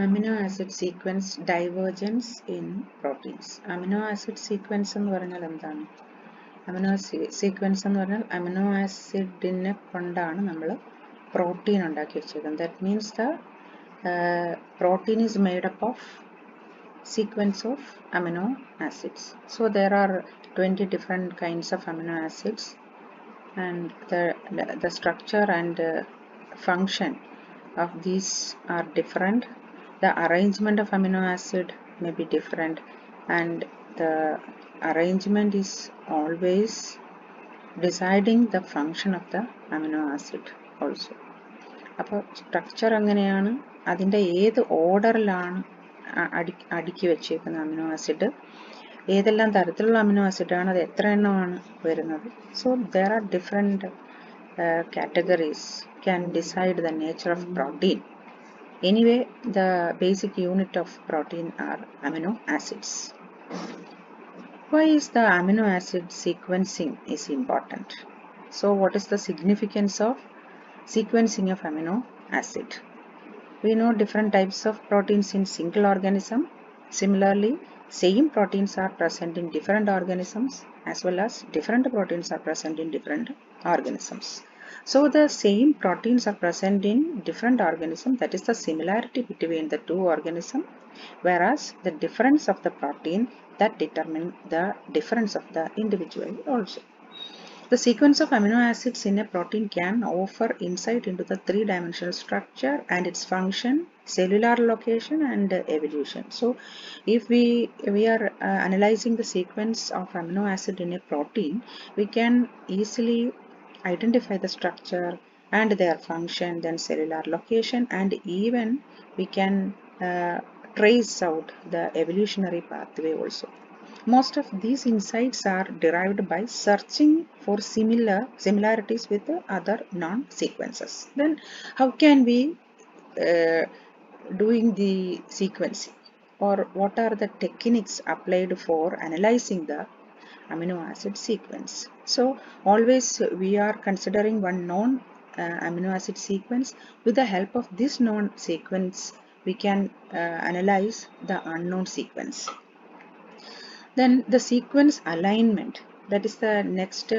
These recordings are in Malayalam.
Amino acid sequence divergence in proteins. Amino acid sequence എന്ന് പറഞ്ഞാൽ എന്താണ്? Sequence എന്ന് പറഞ്ഞാൽ amino acidനെ കൊണ്ടാണ് നമ്മൾ protein ഉണ്ടാക്കി വെച്ചേക്കുന്നത്. That means the protein is made up of sequence of amino acids. So there are 20 different kinds of amino acids, and the structure and function of these are different. The arrangement of amino acid may be different, and the arrangement is always deciding the function of the amino acid also. അപ്പോൾ സ്ട്രക്ചർ എങ്ങനെയാണ്, അതിൻ്റെ ഏത് ഓർഡറിലാണ് അടുക്കി വെച്ചേക്കുന്ന അമിനോ ആസിഡ്, ഏതെല്ലാം തരത്തിലുള്ള അമിനോ ആസിഡാണ്, അത് എത്ര എണ്ണമാണ് വരുന്നത്. So there are different categories can decide the nature of protein. Anyway, the basic unit of protein are amino acids. Why is the amino acid sequencing is important? So what is the significance of sequencing of amino acid? We know different types of proteins in single organism. Similarly, same proteins are present in different organisms, as well as different proteins are present in different organisms. So the same proteins are present in different organisms, that is the similarity between the two organisms, whereas the difference of the protein that determine the difference of the individual also. The sequence of amino acids in a protein can offer insight into the three-dimensional structure and its function, cellular location, and evolution. So if we are analyzing the sequence of amino acid in a protein, we can easily identify the structure and their function, then cellular location, and even we can trace out the evolutionary pathway also. Most of these insights are derived by searching for similarities with other non-sequences. Then how can we doing the sequencing, or what are the techniques applied for analyzing the amino acid sequence? So always we are considering one known amino acid sequence. With the help of this known sequence, we can analyze the unknown sequence. Then the sequence alignment, that is the next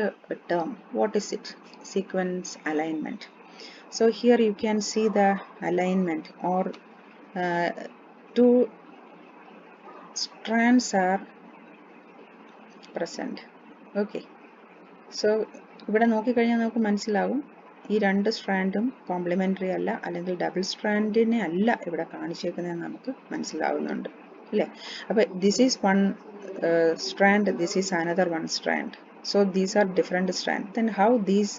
term. What is it? Sequence alignment. So here you can see the alignment, or two strands are present. Okay, so ഇവിടെ നോക്കിക്കഴിഞ്ഞാൽ നമുക്ക് മനസ്സിലാവും ഈ രണ്ട് സ്ട്രാൻഡും കോംപ്ലിമെൻ്ററി അല്ല, അല്ലെങ്കിൽ ഡബിൾ സ്ട്രാൻഡിനെ അല്ല ഇവിടെ കാണിച്ചേക്കുന്നതെന്ന് നമുക്ക് മനസ്സിലാവുന്നുണ്ട് അല്ലേ. അപ്പോൾ this is one strand, this is another one strand. So these are different strands. Then how these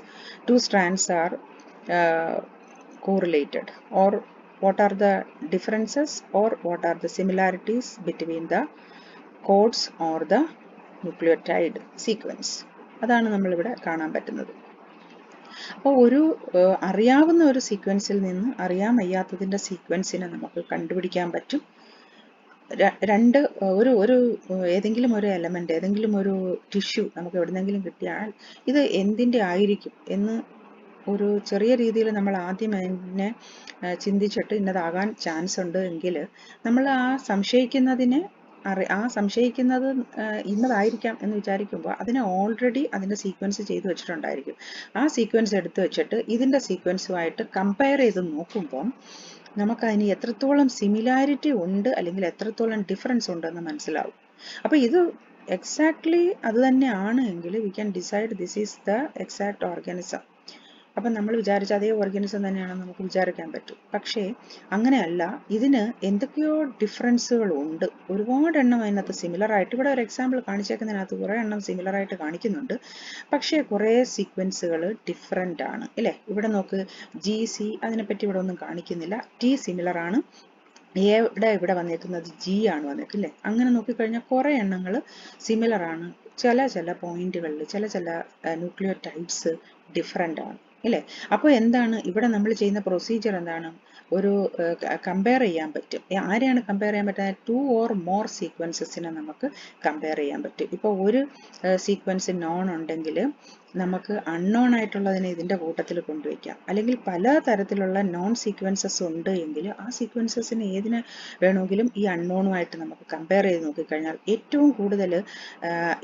two strands are correlated, or what are the differences, or what are the similarities between the codes or the nucleotide sequence? അതാണ് നമ്മളിവിടെ കാണാൻ പറ്റുന്നത്. അപ്പോൾ ഒരു അറിയാവുന്ന ഒരു സീക്വൻസിൽ നിന്ന് അറിയാൻ വയ്യാത്തതിൻ്റെ സീക്വൻസിനെ നമുക്ക് കണ്ടുപിടിക്കാൻ പറ്റും. രണ്ട് ഏതെങ്കിലും ഒരു എലമെൻ്റ്, ഏതെങ്കിലും ഒരു ടിഷ്യൂ നമുക്ക് എവിടെന്നെങ്കിലും കിട്ടിയാൽ ഇത് എന്തിൻ്റെ ആയിരിക്കും എന്ന് ഒരു ചെറിയ രീതിയിൽ നമ്മൾ ആദ്യം അതിനെ ചിന്തിച്ചിട്ട് ഇന്നതാകാൻ ചാൻസ് ഉണ്ട് എങ്കിൽ നമ്മൾ ആ സംശയിക്കുന്നത് ഇന്നതായിരിക്കാം എന്ന് വിചാരിക്കുമ്പോൾ അതിനെ ഓൾറെഡി അതിൻ്റെ സീക്വൻസ് ചെയ്ത് വെച്ചിട്ടുണ്ടായിരിക്കും. ആ സീക്വൻസ് എടുത്തു വെച്ചിട്ട് ഇതിൻ്റെ സീക്വൻസുമായിട്ട് കമ്പയർ ചെയ്ത് നോക്കുമ്പം നമുക്കതിന് എത്രത്തോളം സിമിലാരിറ്റി ഉണ്ട് അല്ലെങ്കിൽ എത്രത്തോളം ഡിഫറൻസ് ഉണ്ടെന്ന് മനസ്സിലാവും. അപ്പോൾ ഇത് എക്സാക്ട്ലി അത് തന്നെയാണ് എങ്കിൽ V can decide this is the exact organism. അപ്പം നമ്മൾ വിചാരിച്ച അതേ ഓർഗാനിസം തന്നെയാണെന്ന് നമുക്ക് വിചാരിക്കാൻ പറ്റും. പക്ഷേ അങ്ങനെയല്ല, ഇതിന് എന്തൊക്കെയോ ഡിഫറൻസുകളുണ്ട്. ഒരുപാട് എണ്ണം അതിനകത്ത് സിമിലറായിട്ട്, ഇവിടെ ഒരു എക്സാമ്പിൾ കാണിച്ചേക്കുന്നതിനകത്ത് കുറേ എണ്ണം സിമിലറായിട്ട് കാണിക്കുന്നുണ്ട്. പക്ഷേ കുറേ സീക്വൻസുകൾ ഡിഫറെൻ്റ് ആണ് അല്ലേ. ഇവിടെ നോക്ക്, GC അതിനെപ്പറ്റി ഇവിടെ ഒന്നും കാണിക്കുന്നില്ല. T സിമിലറാണ്, ഇവിടെ വന്നേക്കുന്നത് G ആണ് വന്നേക്കില്ലേ. അങ്ങനെ നോക്കിക്കഴിഞ്ഞാൽ കുറേ എണ്ണങ്ങൾ സിമിലറാണ്. ചില പോയിന്റുകളിൽ ചില ന്യൂക്ലിയോടൈഡ്സ് ഡിഫറെൻ്റ് ആണ് അല്ലേ. അപ്പോൾ എന്താണ് ഇവിടെ നമ്മൾ ചെയ്യുന്ന പ്രൊസീജിയർ എന്താണ്? ഒരു കമ്പയർ ചെയ്യാൻ പറ്റും. ആരെയാണ് കമ്പയർ ചെയ്യാൻ പറ്റുന്നത്? 2 or more സീക്വൻസസിനെ നമുക്ക് കമ്പയർ ചെയ്യാൻ പറ്റും. ഇപ്പോൾ ഒരു സീക്വൻസ് നോൺ ഉണ്ടെങ്കിൽ നമുക്ക് അൺനോൺ ആയിട്ടുള്ളതിനെ ഇതിൻ്റെ കൂട്ടത്തിൽ കൊണ്ടുവയ്ക്കാം. അല്ലെങ്കിൽ പല തരത്തിലുള്ള നോൺ സീക്വൻസസ് ഉണ്ട് എങ്കിൽ ആ സീക്വൻസസിന് ഏതിനെ വേണമെങ്കിലും ഈ അൺനോണുമായിട്ട് നമുക്ക് കമ്പയർ ചെയ്ത് നോക്കിക്കഴിഞ്ഞാൽ ഏറ്റവും കൂടുതൽ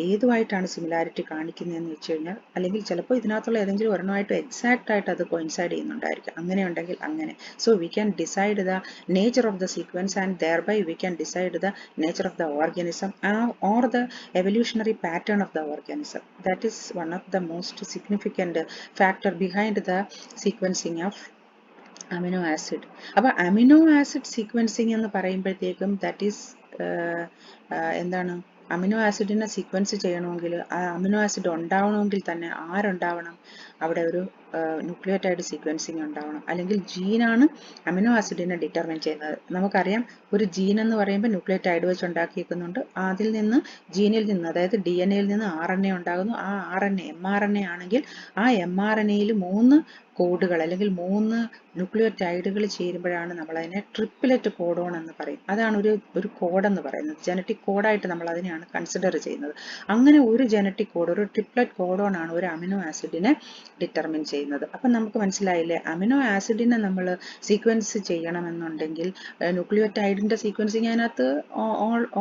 ഏതുമായിട്ടാണ് സിമിലാരിറ്റി കാണിക്കുന്നതെന്ന് വെച്ച് കഴിഞ്ഞാൽ, അല്ലെങ്കിൽ ചിലപ്പോൾ ഇതിനകത്തുള്ള ഏതെങ്കിലും ഒരെണ്ണമായിട്ട് എക്സാക്റ്റ് ആയിട്ട് അത് കോയിൻസൈഡ് ചെയ്യുന്നുണ്ടായിരിക്കും. അങ്ങനെ ഉണ്ടെങ്കിൽ അങ്ങനെ. So we can decide the nature of the sequence and thereby we can decide the nature of the organism or the evolutionary pattern of the organism. That is one of the most significant factor behind the sequencing of amino acid. അപ്പോൾ amino acid sequencing എന്ന് പറയുമ്പോഴത്തേക്കും that is എന്താണ്, അമിനോ ആസിഡിനെ സീക്വൻസ് ചെയ്യണമെങ്കിൽ ആ അമിനോ ആസിഡ് ഉണ്ടാവണമെങ്കിൽ തന്നെ ആരുണ്ടാവണം, അവിടെ ഒരു ന്യൂക്ലിയോടൈഡ് സീക്വൻസിങ് ഉണ്ടാവണം. അല്ലെങ്കിൽ ജീനാണ് അമിനോ ആസിഡിനെ ഡിറ്റർമിൻ ചെയ്യുന്നത്. നമുക്കറിയാം ഒരു ജീൻ എന്ന് പറയുമ്പോൾ ന്യൂക്ലിയോടൈഡ് വെച്ച് ഉണ്ടാക്കിയിരിക്കുന്നുണ്ട്. അതിൽ നിന്ന് ജീനിൽ നിന്ന്, അതായത് DNA-യിൽ നിന്ന് RNA ഉണ്ടാകുന്നു. ആ RNA mRNA ആണെങ്കിൽ ആ mRNA-യിൽ 3 കോഡുകൾ അല്ലെങ്കിൽ 3 ന്യൂക്ലിയോടൈഡുകൾ ചേരുമ്പോഴാണ് നമ്മളതിനെ ട്രിപ്ലറ്റ് കോഡോൺ എന്ന് പറയും. അതാണ് ഒരു കോഡ് എന്ന് പറയുന്നത്. ജനറ്റിക് കോഡായിട്ട് നമ്മൾ അതിനെയാണ് കൺസിഡർ ചെയ്യുന്നത്. അങ്ങനെ ഒരു ജനറ്റിക് കോഡ്, ഒരു ട്രിപ്ലറ്റ് കോഡോൺ ആണ് ഒരു അമിനോ ആസിഡിനെ ഡിറ്റർമിൻ ചെയ്യുന്നത്. അപ്പം നമുക്ക് മനസ്സിലായില്ലേ, അമിനോ ആസിഡിനെ നമ്മൾ സീക്വൻസ് ചെയ്യണമെന്നുണ്ടെങ്കിൽ ന്യൂക്ലിയോടൈഡിൻ്റെ സീക്വൻസിങ് അതിനകത്ത്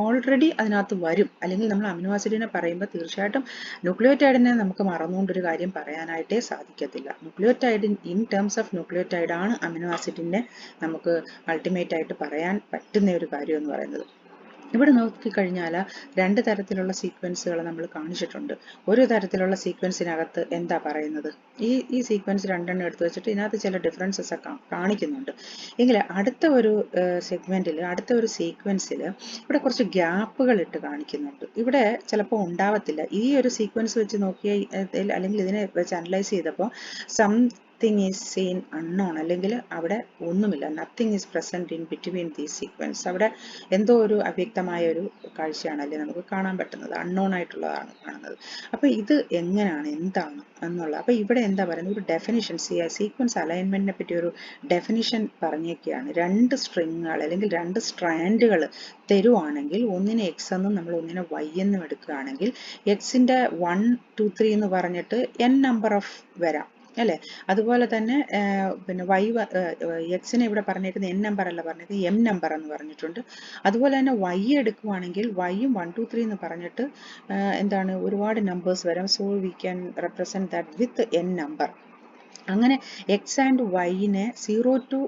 ഓൾറെഡി അതിനകത്ത് വരും. അല്ലെങ്കിൽ നമ്മൾ അമിനോ ആസിഡിനെ പറയുമ്പോൾ തീർച്ചയായിട്ടും ന്യൂക്ലിയോടൈഡിനെ നമുക്ക് മറന്നുകൊണ്ടൊരു കാര്യം പറയാനായിട്ടേ സാധിക്കത്തില്ല. Nucleotide in terms of nucleotide ആണ് അമിനോ ആസിഡിനെ നമുക്ക് അൾട്ടിമേറ്റ് ആയിട്ട് പറയാൻ പറ്റുന്ന ഒരു കാര്യം എന്ന് പറയുന്നത്. ഇവിടെ നോക്കിക്കഴിഞ്ഞാൽ 2 തരത്തിലുള്ള സീക്വൻസുകൾ നമ്മൾ കാണിച്ചിട്ടുണ്ട്. ഒരു തരത്തിലുള്ള സീക്വൻസിനകത്ത് എന്താ പറയുന്നത്, ഈ സീക്വൻസ് 2 എടുത്തു വെച്ചിട്ട് ഇതിനകത്ത് ചില ഡിഫറൻസസ് ഒക്കെ കാണിക്കുന്നുണ്ട്. എങ്കിൽ അടുത്ത ഒരു സെഗ്മെന്റിൽ, അടുത്ത ഒരു സീക്വൻസിൽ ഇവിടെ കുറച്ച് ഗ്യാപ്പുകൾ ഇട്ട് കാണിക്കുന്നുണ്ട്. ഇവിടെ ചിലപ്പോൾ ഉണ്ടാവത്തില്ല. ഈ ഒരു സീക്വൻസ് വെച്ച് നോക്കിയ അല്ലെങ്കിൽ ഇതിനെ വെച്ച് അനലൈസ് ചെയ്തപ്പോൾ something is seen unknown, അല്ലെങ്കിൽ അവിടെ ഒന്നുമില്ല, nothing is present in between these sequence. അവിടെ എന്തോ ഒരു അവ്യക്തമായ ഒരു കാഴ്ചയാണ് അല്ലേ നമുക്ക് കാണാൻ പറ്റുന്നത്, അൺനോൺ ആയിട്ടുള്ളതാണ് കാണുന്നത്. അപ്പോൾ ഇത് എങ്ങനെയാണ്, എന്താണ് എന്നുള്ള, അപ്പോൾ ഇവിടെ എന്താ പറയുന്നത്, ഒരു ഡെഫിനിഷൻ, സീക്വൻസ് അലൈൻമെന്റിനെ പറ്റി ഒരു ഡെഫിനിഷൻ പറഞ്ഞേക്കുകയാണ്. 2 സ്ട്രിങ്ങുകൾ അല്ലെങ്കിൽ 2 സ്ട്രാൻഡുകൾ തരുവാണെങ്കിൽ ഒന്നിനെ എക്സ് എന്നും നമ്മൾ ഒന്നിനെ വൈ എന്നും എടുക്കുകയാണെങ്കിൽ എക്സിന്റെ 1, 2, 3 എന്ന് പറഞ്ഞിട്ട് n നമ്പർ ഓഫ് വരാം അല്ലേ. അതുപോലെ തന്നെ പിന്നെ എക്സിനെ ഇവിടെ പറഞ്ഞേക്കുന്നത് n നമ്പർ അല്ല പറഞ്ഞേക്കുന്നത് m നമ്പർ എന്ന് പറഞ്ഞിട്ടുണ്ട്. അതുപോലെ തന്നെ വൈ എടുക്കുവാണെങ്കിൽ വൈയും 1, 2, 3 എന്ന് പറഞ്ഞിട്ട് എന്താണ് ഒരുപാട് നമ്പേഴ്സ് വരാം. So we can represent that with n number. അങ്ങനെ എക്സ് ആൻഡ് വൈനെ 0 to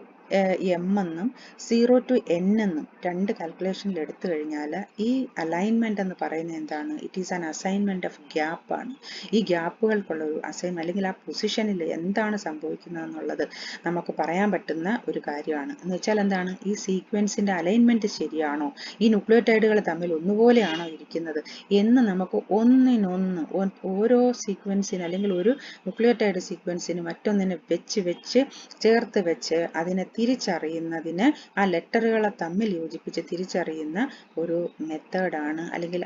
m എന്നും 0 to n എന്നും 2 കാൽക്കുലേഷനിൽ എടുത്തു കഴിഞ്ഞാൽ ഈ അലൈൻമെന്റ് എന്ന് പറയുന്നത് എന്താണ്, it is an assignment of gap ആണ്. ഈ ഗ്യാപ്പുകൾക്കുള്ള ഒരു അസൈൻമെന്റ് അല്ലെങ്കിൽ ആ പൊസിഷനിൽ എന്താണ് സംഭവിക്കുന്നത് എന്നുള്ളത് നമുക്ക് പറയാൻ പറ്റുന്ന ഒരു കാര്യമാണ്. എന്ന് വെച്ചാൽ എന്താണ്, ഈ സീക്വൻസിന്റെ അലൈൻമെന്റ് ശരിയാണോ, ഈ ന്യൂക്ലിയോടൈഡുകൾ തമ്മിൽ ഒന്നുപോലെയാണോ ഇരിക്കുന്നത് എന്ന് നമുക്ക് ഒന്നിനൊന്ന് ഓരോ സീക്വൻസിന് അല്ലെങ്കിൽ ഒരു ന്യൂക്ലിയോടൈഡ് സീക്വൻസിന് മറ്റൊന്നിനെ വെച്ച് ചേർത്ത് വെച്ച് അതിനെ തിരിച്ചറിയുന്നതിന് ആ ലെറ്ററുകളെ തമ്മിൽ യോജിപ്പിച്ച് തിരിച്ചറിയുന്ന ഒരു മെത്തേഡാണ്, അല്ലെങ്കിൽ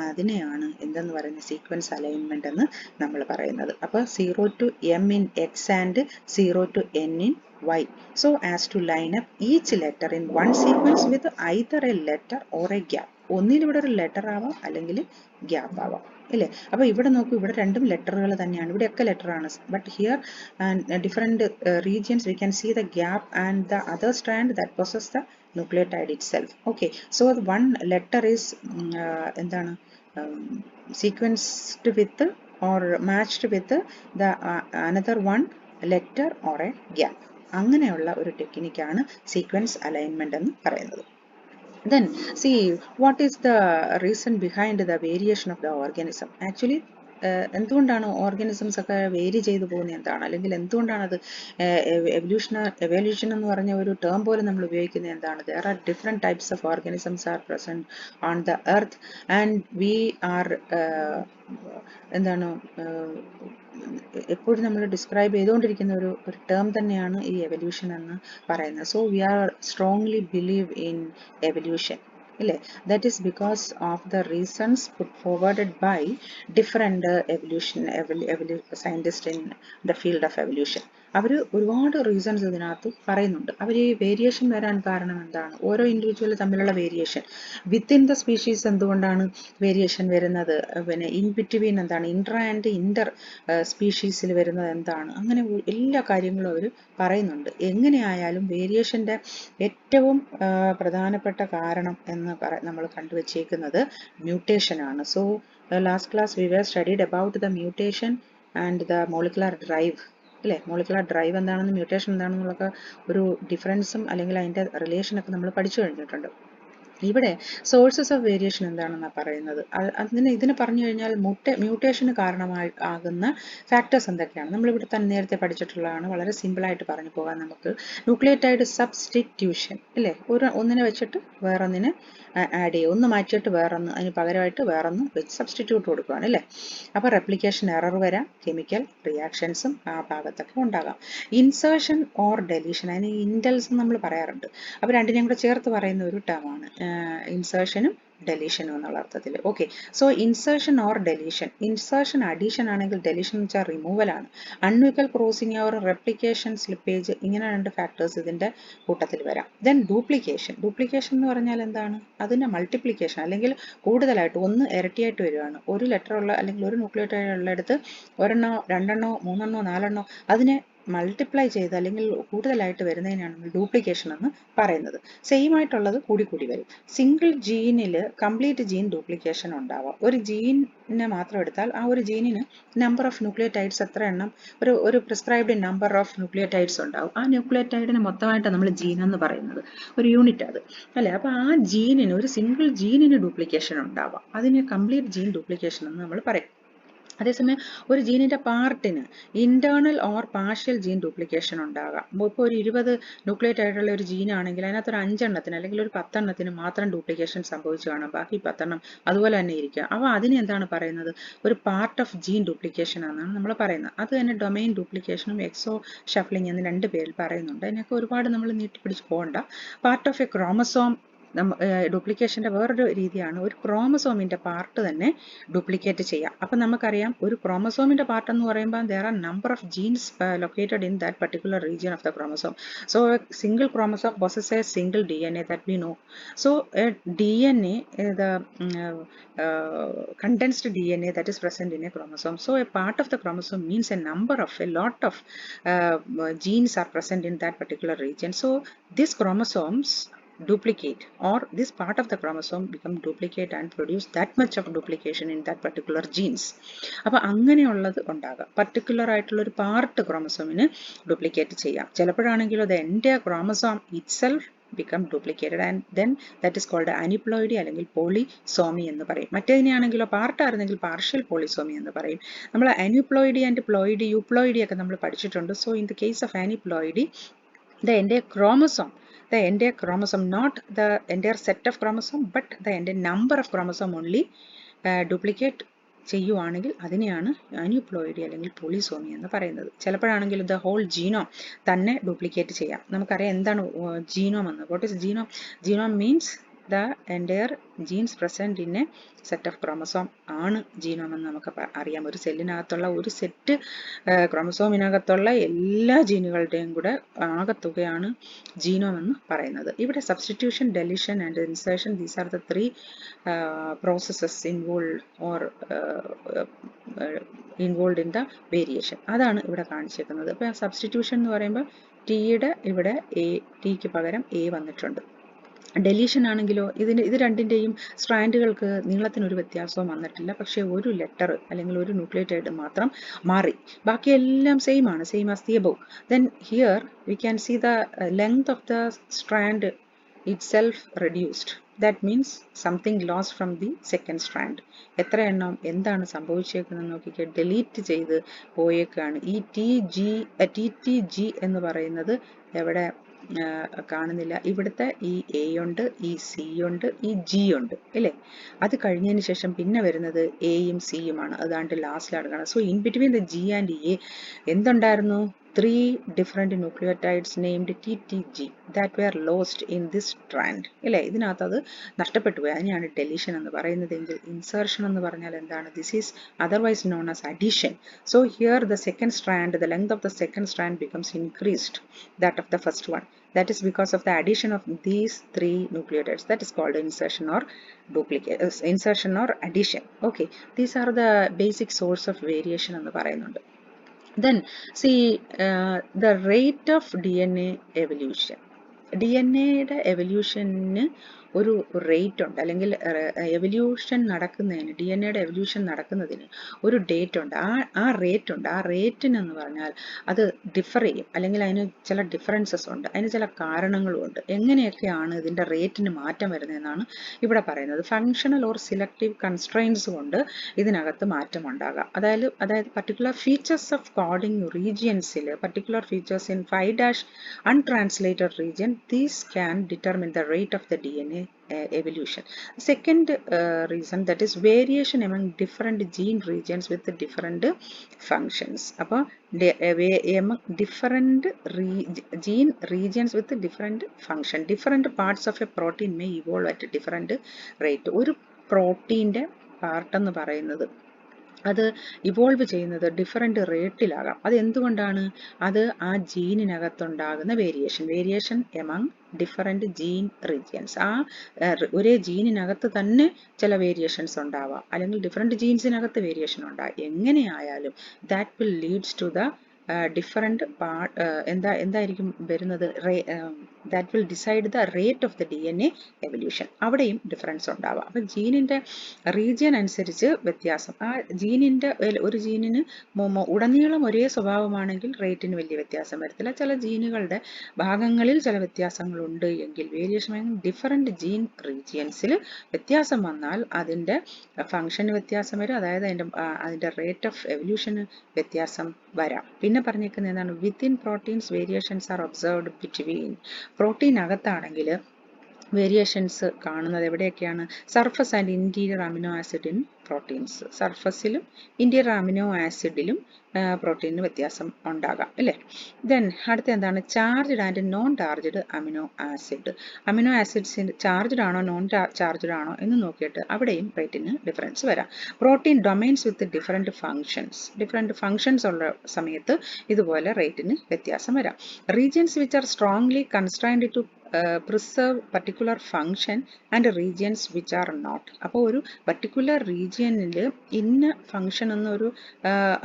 അതിനെയാണ് എന്തെന്ന് പറയുന്നത്, സീക്വൻസ് അലൈൻമെന്റ് എന്ന് നമ്മൾ പറയുന്നത്. അപ്പോൾ 0 to m in x and 0 to n in y, so as to line up each letter in one sequence with either a letter or a gap. ഒന്നിൽ ഇവിടെ ഒരു ലെറ്റർ ആവാം അല്ലെങ്കിൽ ഗ്യാപ്പ് ആവാം ഇല്ലേ. അപ്പോൾ ഇവിടെ നോക്കൂ, ഇവിടെ രണ്ടും ലെറ്ററുകൾ തന്നെയാണ്, ഇവിടെയൊക്കെ ലെറ്റർ ആണ്. But here different regions we can see the gap and the other strand that possess the nucleotide itself. Okay, so one letter is എന്താണ് sequenced with or matched with the another one letter or a gap. അങ്ങനെയുള്ള ഒരു ടെക്നിക്കാണ് സീക്വൻസ് അലൈൻമെന്റ് എന്ന് പറയുന്നത്. Then see, what is the reason behind the variation of the organism? Actually എന്തുകൊണ്ടാണ് ഓർഗാനിസംസ് ഒക്കെ വേരി ചെയ്തു പോകുന്നത്, എന്താണ്, അല്ലെങ്കിൽ എന്തുകൊണ്ടാണ് അത് എവല്യൂഷൻ എന്ന് പറഞ്ഞ ഒരു ടേം പോലും നമ്മൾ ഉപയോഗിക്കുന്നത് എന്താണ്. there are different types of organisms are present on the earth and we are എന്താണ് എപ്പോഴും നമ്മൾ ഡിസ്ക്രൈബ് ചെയ്തുകൊണ്ടിരിക്കുന്ന ഒരു ടേം തന്നെയാണ് ഈ എവല്യൂഷൻ എന്ന് പറയുന്നത്. So we R strongly believe in evolution ഇല്ലേ. that is because of the reasons put forwarded by different scientists in the field of evolution. അവർ ഒരുപാട് റീസൺസ് ഇതിനകത്ത് പറയുന്നുണ്ട്. അവർ ഈ വേരിയേഷൻ വരാൻ കാരണം എന്താണ്, ഓരോ ഇൻഡിവിജ്വൽ തമ്മിലുള്ള വേരിയേഷൻ, വിത്തിൻ ദ സ്പീഷീസ് എന്തുകൊണ്ടാണ് വേരിയേഷൻ വരുന്നത്, പിന്നെ ഇൻ ബിറ്റ്വീൻ എന്താണ്, ഇൻട്രാ ആൻഡ് ഇന്റർ സ്പീഷീസിൽ വരുന്നത് എന്താണ്, അങ്ങനെ എല്ലാ കാര്യങ്ങളും അവർ പറയുന്നുണ്ട്. എങ്ങനെയായാലും വേരിയേഷൻ്റെ ഏറ്റവും പ്രധാനപ്പെട്ട കാരണം എന്ന് നമ്മൾ കണ്ടുവച്ചേക്കുന്നത് മ്യൂട്ടേഷനാണ്. So last class we were studied about the mutation and the molecular drive അല്ലേ. മോളിക്കുലർ ഡ്രൈവ് എന്താണെന്ന്, മ്യൂട്ടേഷൻ എന്താണെന്നുള്ളൊക്കെ ഒരു ഡിഫറൻസും അല്ലെങ്കിൽ അതിൻ്റെ റിലേഷനൊക്കെ നമ്മൾ പഠിച്ചു കഴിഞ്ഞിട്ടുണ്ട്. ഇവിടെ സോഴ്സസ് ഓഫ് വേരിയേഷൻ എന്താണെന്നാണ് പറയുന്നത്. ഇതിന് പറഞ്ഞു കഴിഞ്ഞാൽ മ്യൂട്ടേഷന് കാരണമാകുന്ന ഫാക്ടേഴ്സ് എന്തൊക്കെയാണ് നമ്മളിവിടെ തന്നെ നേരത്തെ പഠിച്ചിട്ടുള്ളതാണ്. വളരെ സിമ്പിളായിട്ട് പറഞ്ഞു പോകാൻ നമുക്ക്. ന്യൂക്ലിയോടൈഡ് സബ്സ്റ്റിറ്റ്യൂഷൻ അല്ലേ, ഒന്നിനെ വെച്ചിട്ട് വേറൊന്നിനെ ആഡ് ചെയ്യുക, ഒന്ന് മാറ്റിയിട്ട് വേറൊന്ന് അതിന് പകരമായിട്ട് വേറൊന്ന് വെച്ച് സബ്സ്റ്റിറ്റ്യൂട്ട് കൊടുക്കുകയാണ് അല്ലേ. അപ്പോൾ റെപ്ലിക്കേഷൻ എറർ വരാം, കെമിക്കൽ റിയാക്ഷൻസും ആ ഭാഗത്തൊക്കെ ഉണ്ടാകാം. ഇൻസേർഷൻ ഓർ ഡെലീഷൻ, അതിന് ഇൻഡൽസ് നമ്മൾ പറയാറുണ്ട്. അപ്പോൾ രണ്ടിനെയും കൂടെ ചേർത്ത് പറയുന്ന ഒരു ടേമാണ് ഇൻസേർഷനും ഡെലീഷനും എന്നുള്ള അർത്ഥത്തിൽ. Okay, so insertion or deletion, insertion addition ആണെങ്കിൽ ഡെലീഷൻ എന്ന് വെച്ചാൽ റിമൂവലാണ്. Unequal crossing or replication slippage, ഇങ്ങനെ രണ്ട് ഫാക്ടേഴ്സ് ഇതിൻ്റെ കൂട്ടത്തിൽ വരാം. ദെൻ ഡ്യൂപ്ലിക്കേഷൻ, ഡ്യൂപ്ലിക്കേഷൻ എന്ന് പറഞ്ഞാൽ എന്താണ്, അതിൻ്റെ മൾട്ടിപ്ലിക്കേഷൻ അല്ലെങ്കിൽ കൂടുതലായിട്ട് ഒന്ന് ഇരട്ടിയായിട്ട് വരികയാണ്. ഒരു ലെറ്റർ ഉള്ള അല്ലെങ്കിൽ ഒരു ന്യൂക്ലിയോടൈഡ് ഉള്ളിടത്ത് ഒരെണ്ണോ രണ്ടെണ്ണോ മൂന്നെണ്ണോ നാലെണ്ണോ അതിനെ മൾട്ടിപ്ലൈ ചെയ്ത് അല്ലെങ്കിൽ കൂടുതലായിട്ട് വരുന്നതിനാണ് ഡ്യൂപ്ലിക്കേഷൻ എന്ന് പറയുന്നത്. സെയിം ആയിട്ടുള്ളത് കൂടി കൂടി വരും. സിംഗിൾ ജീനിൽ കംപ്ലീറ്റ് ജീൻ ഡ്യൂപ്ലിക്കേഷൻ ഉണ്ടാവാം. ഒരു ജീനിനെ മാത്രം എടുത്താൽ ആ ഒരു ജീനിന് നമ്പർ ഓഫ് ന്യൂക്ലിയോടൈഡ്സ് എത്ര എണ്ണം, ഒരു പ്രിസ്ക്രൈബ്ഡ് നമ്പർ ഓഫ് ന്യൂക്ലിയോടൈഡ്സ് ഉണ്ടാവും. ആ ന്യൂക്ലിയോടൈഡിനെ മൊത്തമായിട്ട് നമ്മൾ ജീൻ എന്ന് പറയുന്നത്, ഒരു യൂണിറ്റ് അത് അല്ലേ. അപ്പോൾ ആ ജീനിന്, ഒരു സിംഗിൾ ജീനിന് ഡ്യൂപ്ലിക്കേഷൻ ഉണ്ടാവാം, അതിന് കംപ്ലീറ്റ് ജീൻ ഡ്യൂപ്ലിക്കേഷൻ എന്ന് നമ്മൾ പറയും. അതേസമയം ഒരു ജീനിൻ്റെ പാർട്ടിന് internal or partial gene duplication ഉണ്ടാകാം. ഇപ്പോൾ ഒരു 20 ന്യൂക്ലിയോടൈഡുള്ള ഒരു ജീനാണെങ്കിൽ അതിനകത്ത് ഒരു 5 എണ്ണത്തിന് അല്ലെങ്കിൽ ഒരു 10 എണ്ണത്തിന് മാത്രം ഡ്യൂപ്ലിക്കേഷൻ സംഭവിച്ചു കാണാം, ബാക്കി 10 എണ്ണം അതുപോലെ തന്നെ ഇരിക്കുക. അപ്പോൾ അതിന് എന്താണ് പറയുന്നത്, ഒരു പാർട്ട് ഓഫ് ജീൻ ഡ്യൂപ്ലിക്കേഷൻ എന്നാണ് നമ്മൾ പറയുന്നത്. അത് തന്നെ ഡൊമൈൻ ഡ്യൂപ്ലിക്കേഷനും എക്സോ ഷഫ്ലിംഗ് എന്ന് രണ്ട് പേരിൽ പറയുന്നുണ്ട്. അതിനൊക്കെ ഒരുപാട് നമ്മൾ നീട്ടിപ്പിടിച്ച് പോകണ്ട. പാർട്ട് ഓഫ് എ ക്രോമസോം ഡ്യൂപ്ലിക്കേഷൻ്റെ വേറൊരു രീതിയാണ് ഒരു ക്രോമസോമിൻ്റെ പാർട്ട് തന്നെ ഡ്യൂപ്ലിക്കേറ്റ് ചെയ്യാം. അപ്പം നമുക്കറിയാം ഒരു ക്രോമസോമിൻ്റെ പാർട്ട് എന്ന് പറയുമ്പോൾ there are number of genes located in that particular region of the chromosome. So A single chromosome possesses a single DNA that we know. So a DNA, the condensed DNA that is present in a chromosome. So a part of the chromosome means a lot of genes are present in that particular region. So these chromosomes duplicate, or this part of the chromosome become duplicate and produce that much of duplication in that particular genes. അപ്പോൾ അങ്ങനെയുള്ളത് ഉണ്ടാകാം. പർട്ടിക്കുലർ ആയിട്ടുള്ള ഒരു പാർട്ട് ക്രോമസോമിന് ഡ്യൂപ്ലിക്കേറ്റ് ചെയ്യാം. ചിലപ്പോഴാണെങ്കിലോ the entire chromosome itself become duplicated and then that is called aneuploidy അല്ലെങ്കിൽ പോളിസോമി എന്ന് പറയും. മറ്റേതിനെയാണെങ്കിലോ പാർട്ടായിരുന്നെങ്കിൽ പാർഷ്യൽ പോളിസോമി എന്ന് പറയും. നമ്മൾ aneuploidy and ploidy, euploidy ഒക്കെ നമ്മൾ പഠിച്ചിട്ടുണ്ട്. So in the case of aneuploidy, the entire chromosome, not the entire set of chromosome but the entire number of chromosome only duplicate ചെയ്യുവാണെങ്കിൽ അതിനെയാണ് അന്യൂപ്ലോയിഡി അല്ലെങ്കിൽ പോളിസോമി എന്ന് പറയുന്നത്. ചിലപ്പോഴാണെങ്കിൽ ദ ഹോൾ ജീനോം തന്നെ ഡ്യൂപ്ലിക്കേറ്റ് ചെയ്യാം. നമുക്കറിയാം എന്താണ് ജീനോം എന്ന്. What is genome? Genome means the entire genes present in a set of chromosome ആണ് ജീനോം എന്ന് നമുക്ക് അറിയാം. ഒരു സെല്ലിനകത്തുള്ള ഒരു സെറ്റ് ക്രോമസോമിനകത്തുള്ള എല്ലാ ജീനുകളുടെയും കൂടെ ആകത്തുകയാണ് ജീനോം എന്ന് പറയുന്നത്. ഇവിടെ substitution, deletion and insertion, these are the three processes involve in the variation. അതാണ് ഇവിടെ കാണിച്ചേക്കുന്നത്. അപ്പോൾ സബ്സ്റ്റിറ്റ്യൂഷൻ എന്ന് പറയുമ്പോൾ ടിയുടെ ഇവിടെ ടിക്ക് പകരം എ വന്നിട്ടുണ്ട്. ഡെലീഷൻ ആണെങ്കിലോ ഇത് രണ്ടിൻ്റെയും സ്ട്രാൻഡുകൾക്ക് നീളത്തിനൊരു വ്യത്യാസവും വന്നിട്ടില്ല, പക്ഷേ ഒരു ലെറ്റർ അല്ലെങ്കിൽ ഒരു ന്യൂക്ലിയോടൈഡ് മാത്രം മാറി, ബാക്കിയെല്ലാം സെയിം ആണ്, same as the above. Then here we can see the length of the strand itself reduced. That means something lost from the second strand. എത്ര എണ്ണം എന്താണ് സംഭവിച്ചേക്കുന്നത് നോക്കിക്കേ, ഡിലീറ്റ് ചെയ്ത് പോയേക്കാണ്. ഈ TTG എന്ന് പറയുന്നത് എവിടെ കാണുന്നില്ല. ഇവിടുത്തെ ഈ എ ഉണ്ട്, ഈ സി ഉണ്ട്, ഈ ജി ഉണ്ട് അല്ലേ. അത് കഴിഞ്ഞതിന് ശേഷം പിന്നെ വരുന്നത് എയും സിയുമാണ്. അതാണ്ട് ലാസ്റ്റിലാണ് കാണുന്നത്. So in between the G and A എന്തുണ്ടായിരുന്നു? three different nucleotides named TTG that were lost in this strand. ഇല്ലേ, ഇതിനകത്ത് അത് നഷ്ടപ്പെട്ടു പോയി. അതിനെയാണ് deletion എന്ന് പറയുന്നതെങ്കിൽ insertion എന്ന് പറഞ്ഞാൽ എന്താണ്? This is otherwise known as addition. So here the second strand, the length of the second strand becomes increased that of the first one. That is because of the addition of these three nucleotides. That is called insertion or duplicate, insertion or addition. Okay, these are the basic source of variation എന്ന് പറയുന്നുണ്ട്. Then see the rate of DNA evolution. DNA-യുടെ എവല്യൂഷന് ഒരു റേറ്റ് ഉണ്ട്, അല്ലെങ്കിൽ എവല്യൂഷൻ നടക്കുന്നതിന്, DNA-യുടെ എവല്യൂഷൻ നടക്കുന്നതിന് ഒരു ഡേറ്റ് ഉണ്ട്, ആ റേറ്റ് ഉണ്ട്. ആ റേറ്റിനെന്ന് പറഞ്ഞാൽ അത് ഡിഫർ ചെയ്യും, അല്ലെങ്കിൽ അതിന് ചില ഡിഫറൻസസ് ഉണ്ട്, അതിന് ചില കാരണങ്ങളും ഉണ്ട്. എങ്ങനെയൊക്കെയാണ് ഇതിൻ്റെ റേറ്റിന് മാറ്റം വരുന്നതെന്നാണ് ഇവിടെ പറയുന്നത്. ഫങ്ഷണൽ ഓർ സിലക്റ്റീവ് കൺസ്ട്രെയിൻസ് കൊണ്ട് ഇതിനകത്ത് മാറ്റം ഉണ്ടാകാം. അതായത് പർട്ടിക്കുലർ ഫീച്ചേഴ്സ് ഓഫ് കോഡിംഗ് റീജിയൻസിൽ, particular features in 5' untranslated region, these can determine the rate of the DNA evolution. Second reason, that is variation among different gene regions with different functions. അപ്പോൾ among different gene regions with different function, different parts of a protein may evolve at different rate. ഒരു പ്രോട്ടീൻ്റെ പാർട്ട് എന്ന് പറയുന്നത് അത് ഇവോൾവ് ചെയ്യുന്നത് ഡിഫറെൻ്റ് റേറ്റിലാകാം. അത് എന്തുകൊണ്ടാണ്? അത് ആ ജീനിനകത്തുണ്ടാകുന്ന variation among different gene regions. ആ ഒരേ ജീനിനകത്ത് തന്നെ ചില വേരിയേഷൻസ് ഉണ്ടാവാം, അല്ലെങ്കിൽ ഡിഫറെൻ്റ് ജീൻസിനകത്ത് വേരിയേഷൻ ഉണ്ടാകും. എങ്ങനെയായാലും that will leads to the different part എന്തായിരിക്കും വരുന്നത്? That will decide the rate of the DNA evolution. അവിടെയും ഡിഫറൻസ് ഉണ്ടാവാം. അപ്പം ജീനിൻ്റെ റീജിയൻ അനുസരിച്ച് വ്യത്യാസം. ആ ജീനിൻ്റെ ഒരു ജീനിന് ഉടനീളം ഒരേ സ്വഭാവമാണെങ്കിൽ റേറ്റിന് വലിയ വ്യത്യാസം വരത്തില്ല. ചില ജീനുകളുടെ ഭാഗങ്ങളിൽ ചില വ്യത്യാസങ്ങളുണ്ട് എങ്കിൽ, വേരിയേഷൻ ഡിഫറെൻ്റ് ജീൻ റീജിയൻസിൽ വ്യത്യാസം വന്നാൽ അതിൻ്റെ ഫങ്ഷന് വ്യത്യാസം വരും, അതായത് അതിൻ്റെ റേറ്റ് ഓഫ് എവല്യൂഷന് വ്യത്യാസം വരാം. പിന്നെ പറഞ്ഞേക്കുന്നത് എന്താണ്? Within proteins variations are observed between. Protein അകത്താണെങ്കിൽ വേരിയേഷൻസ് കാണുന്നത് എവിടെയൊക്കെയാണ്? Surface and interior amino acid in proteins. സർഫസിലും ഇൻറ്റീരിയർ അമിനോ ആസിഡിലും പ്രോട്ടീനിന് വ്യത്യാസം ഉണ്ടാകാം, അല്ലേ? ദെൻ അടുത്ത എന്താണ്? Charged and non charged amino acid. Amino ആസിഡ്സിന് ചാർജ്ഡ് ആണോ നോൺ ചാർജ്ഡ് ആണോ എന്ന് നോക്കിയിട്ട് അവിടെയും റേറ്റിന് ഡിഫറൻസ് വരാം. Protein domains with different functions ഉള്ള സമയത്ത് ഇതുപോലെ റേറ്റിന് വ്യത്യാസം വരാം. Regions which are strongly constrained to preserve particular function and regions which are not. അപ്പോൾ ഒരു പർട്ടിക്കുലർ റീജിയനിൽ ഇന്ന ഫങ്ഷൻ എന്നൊരു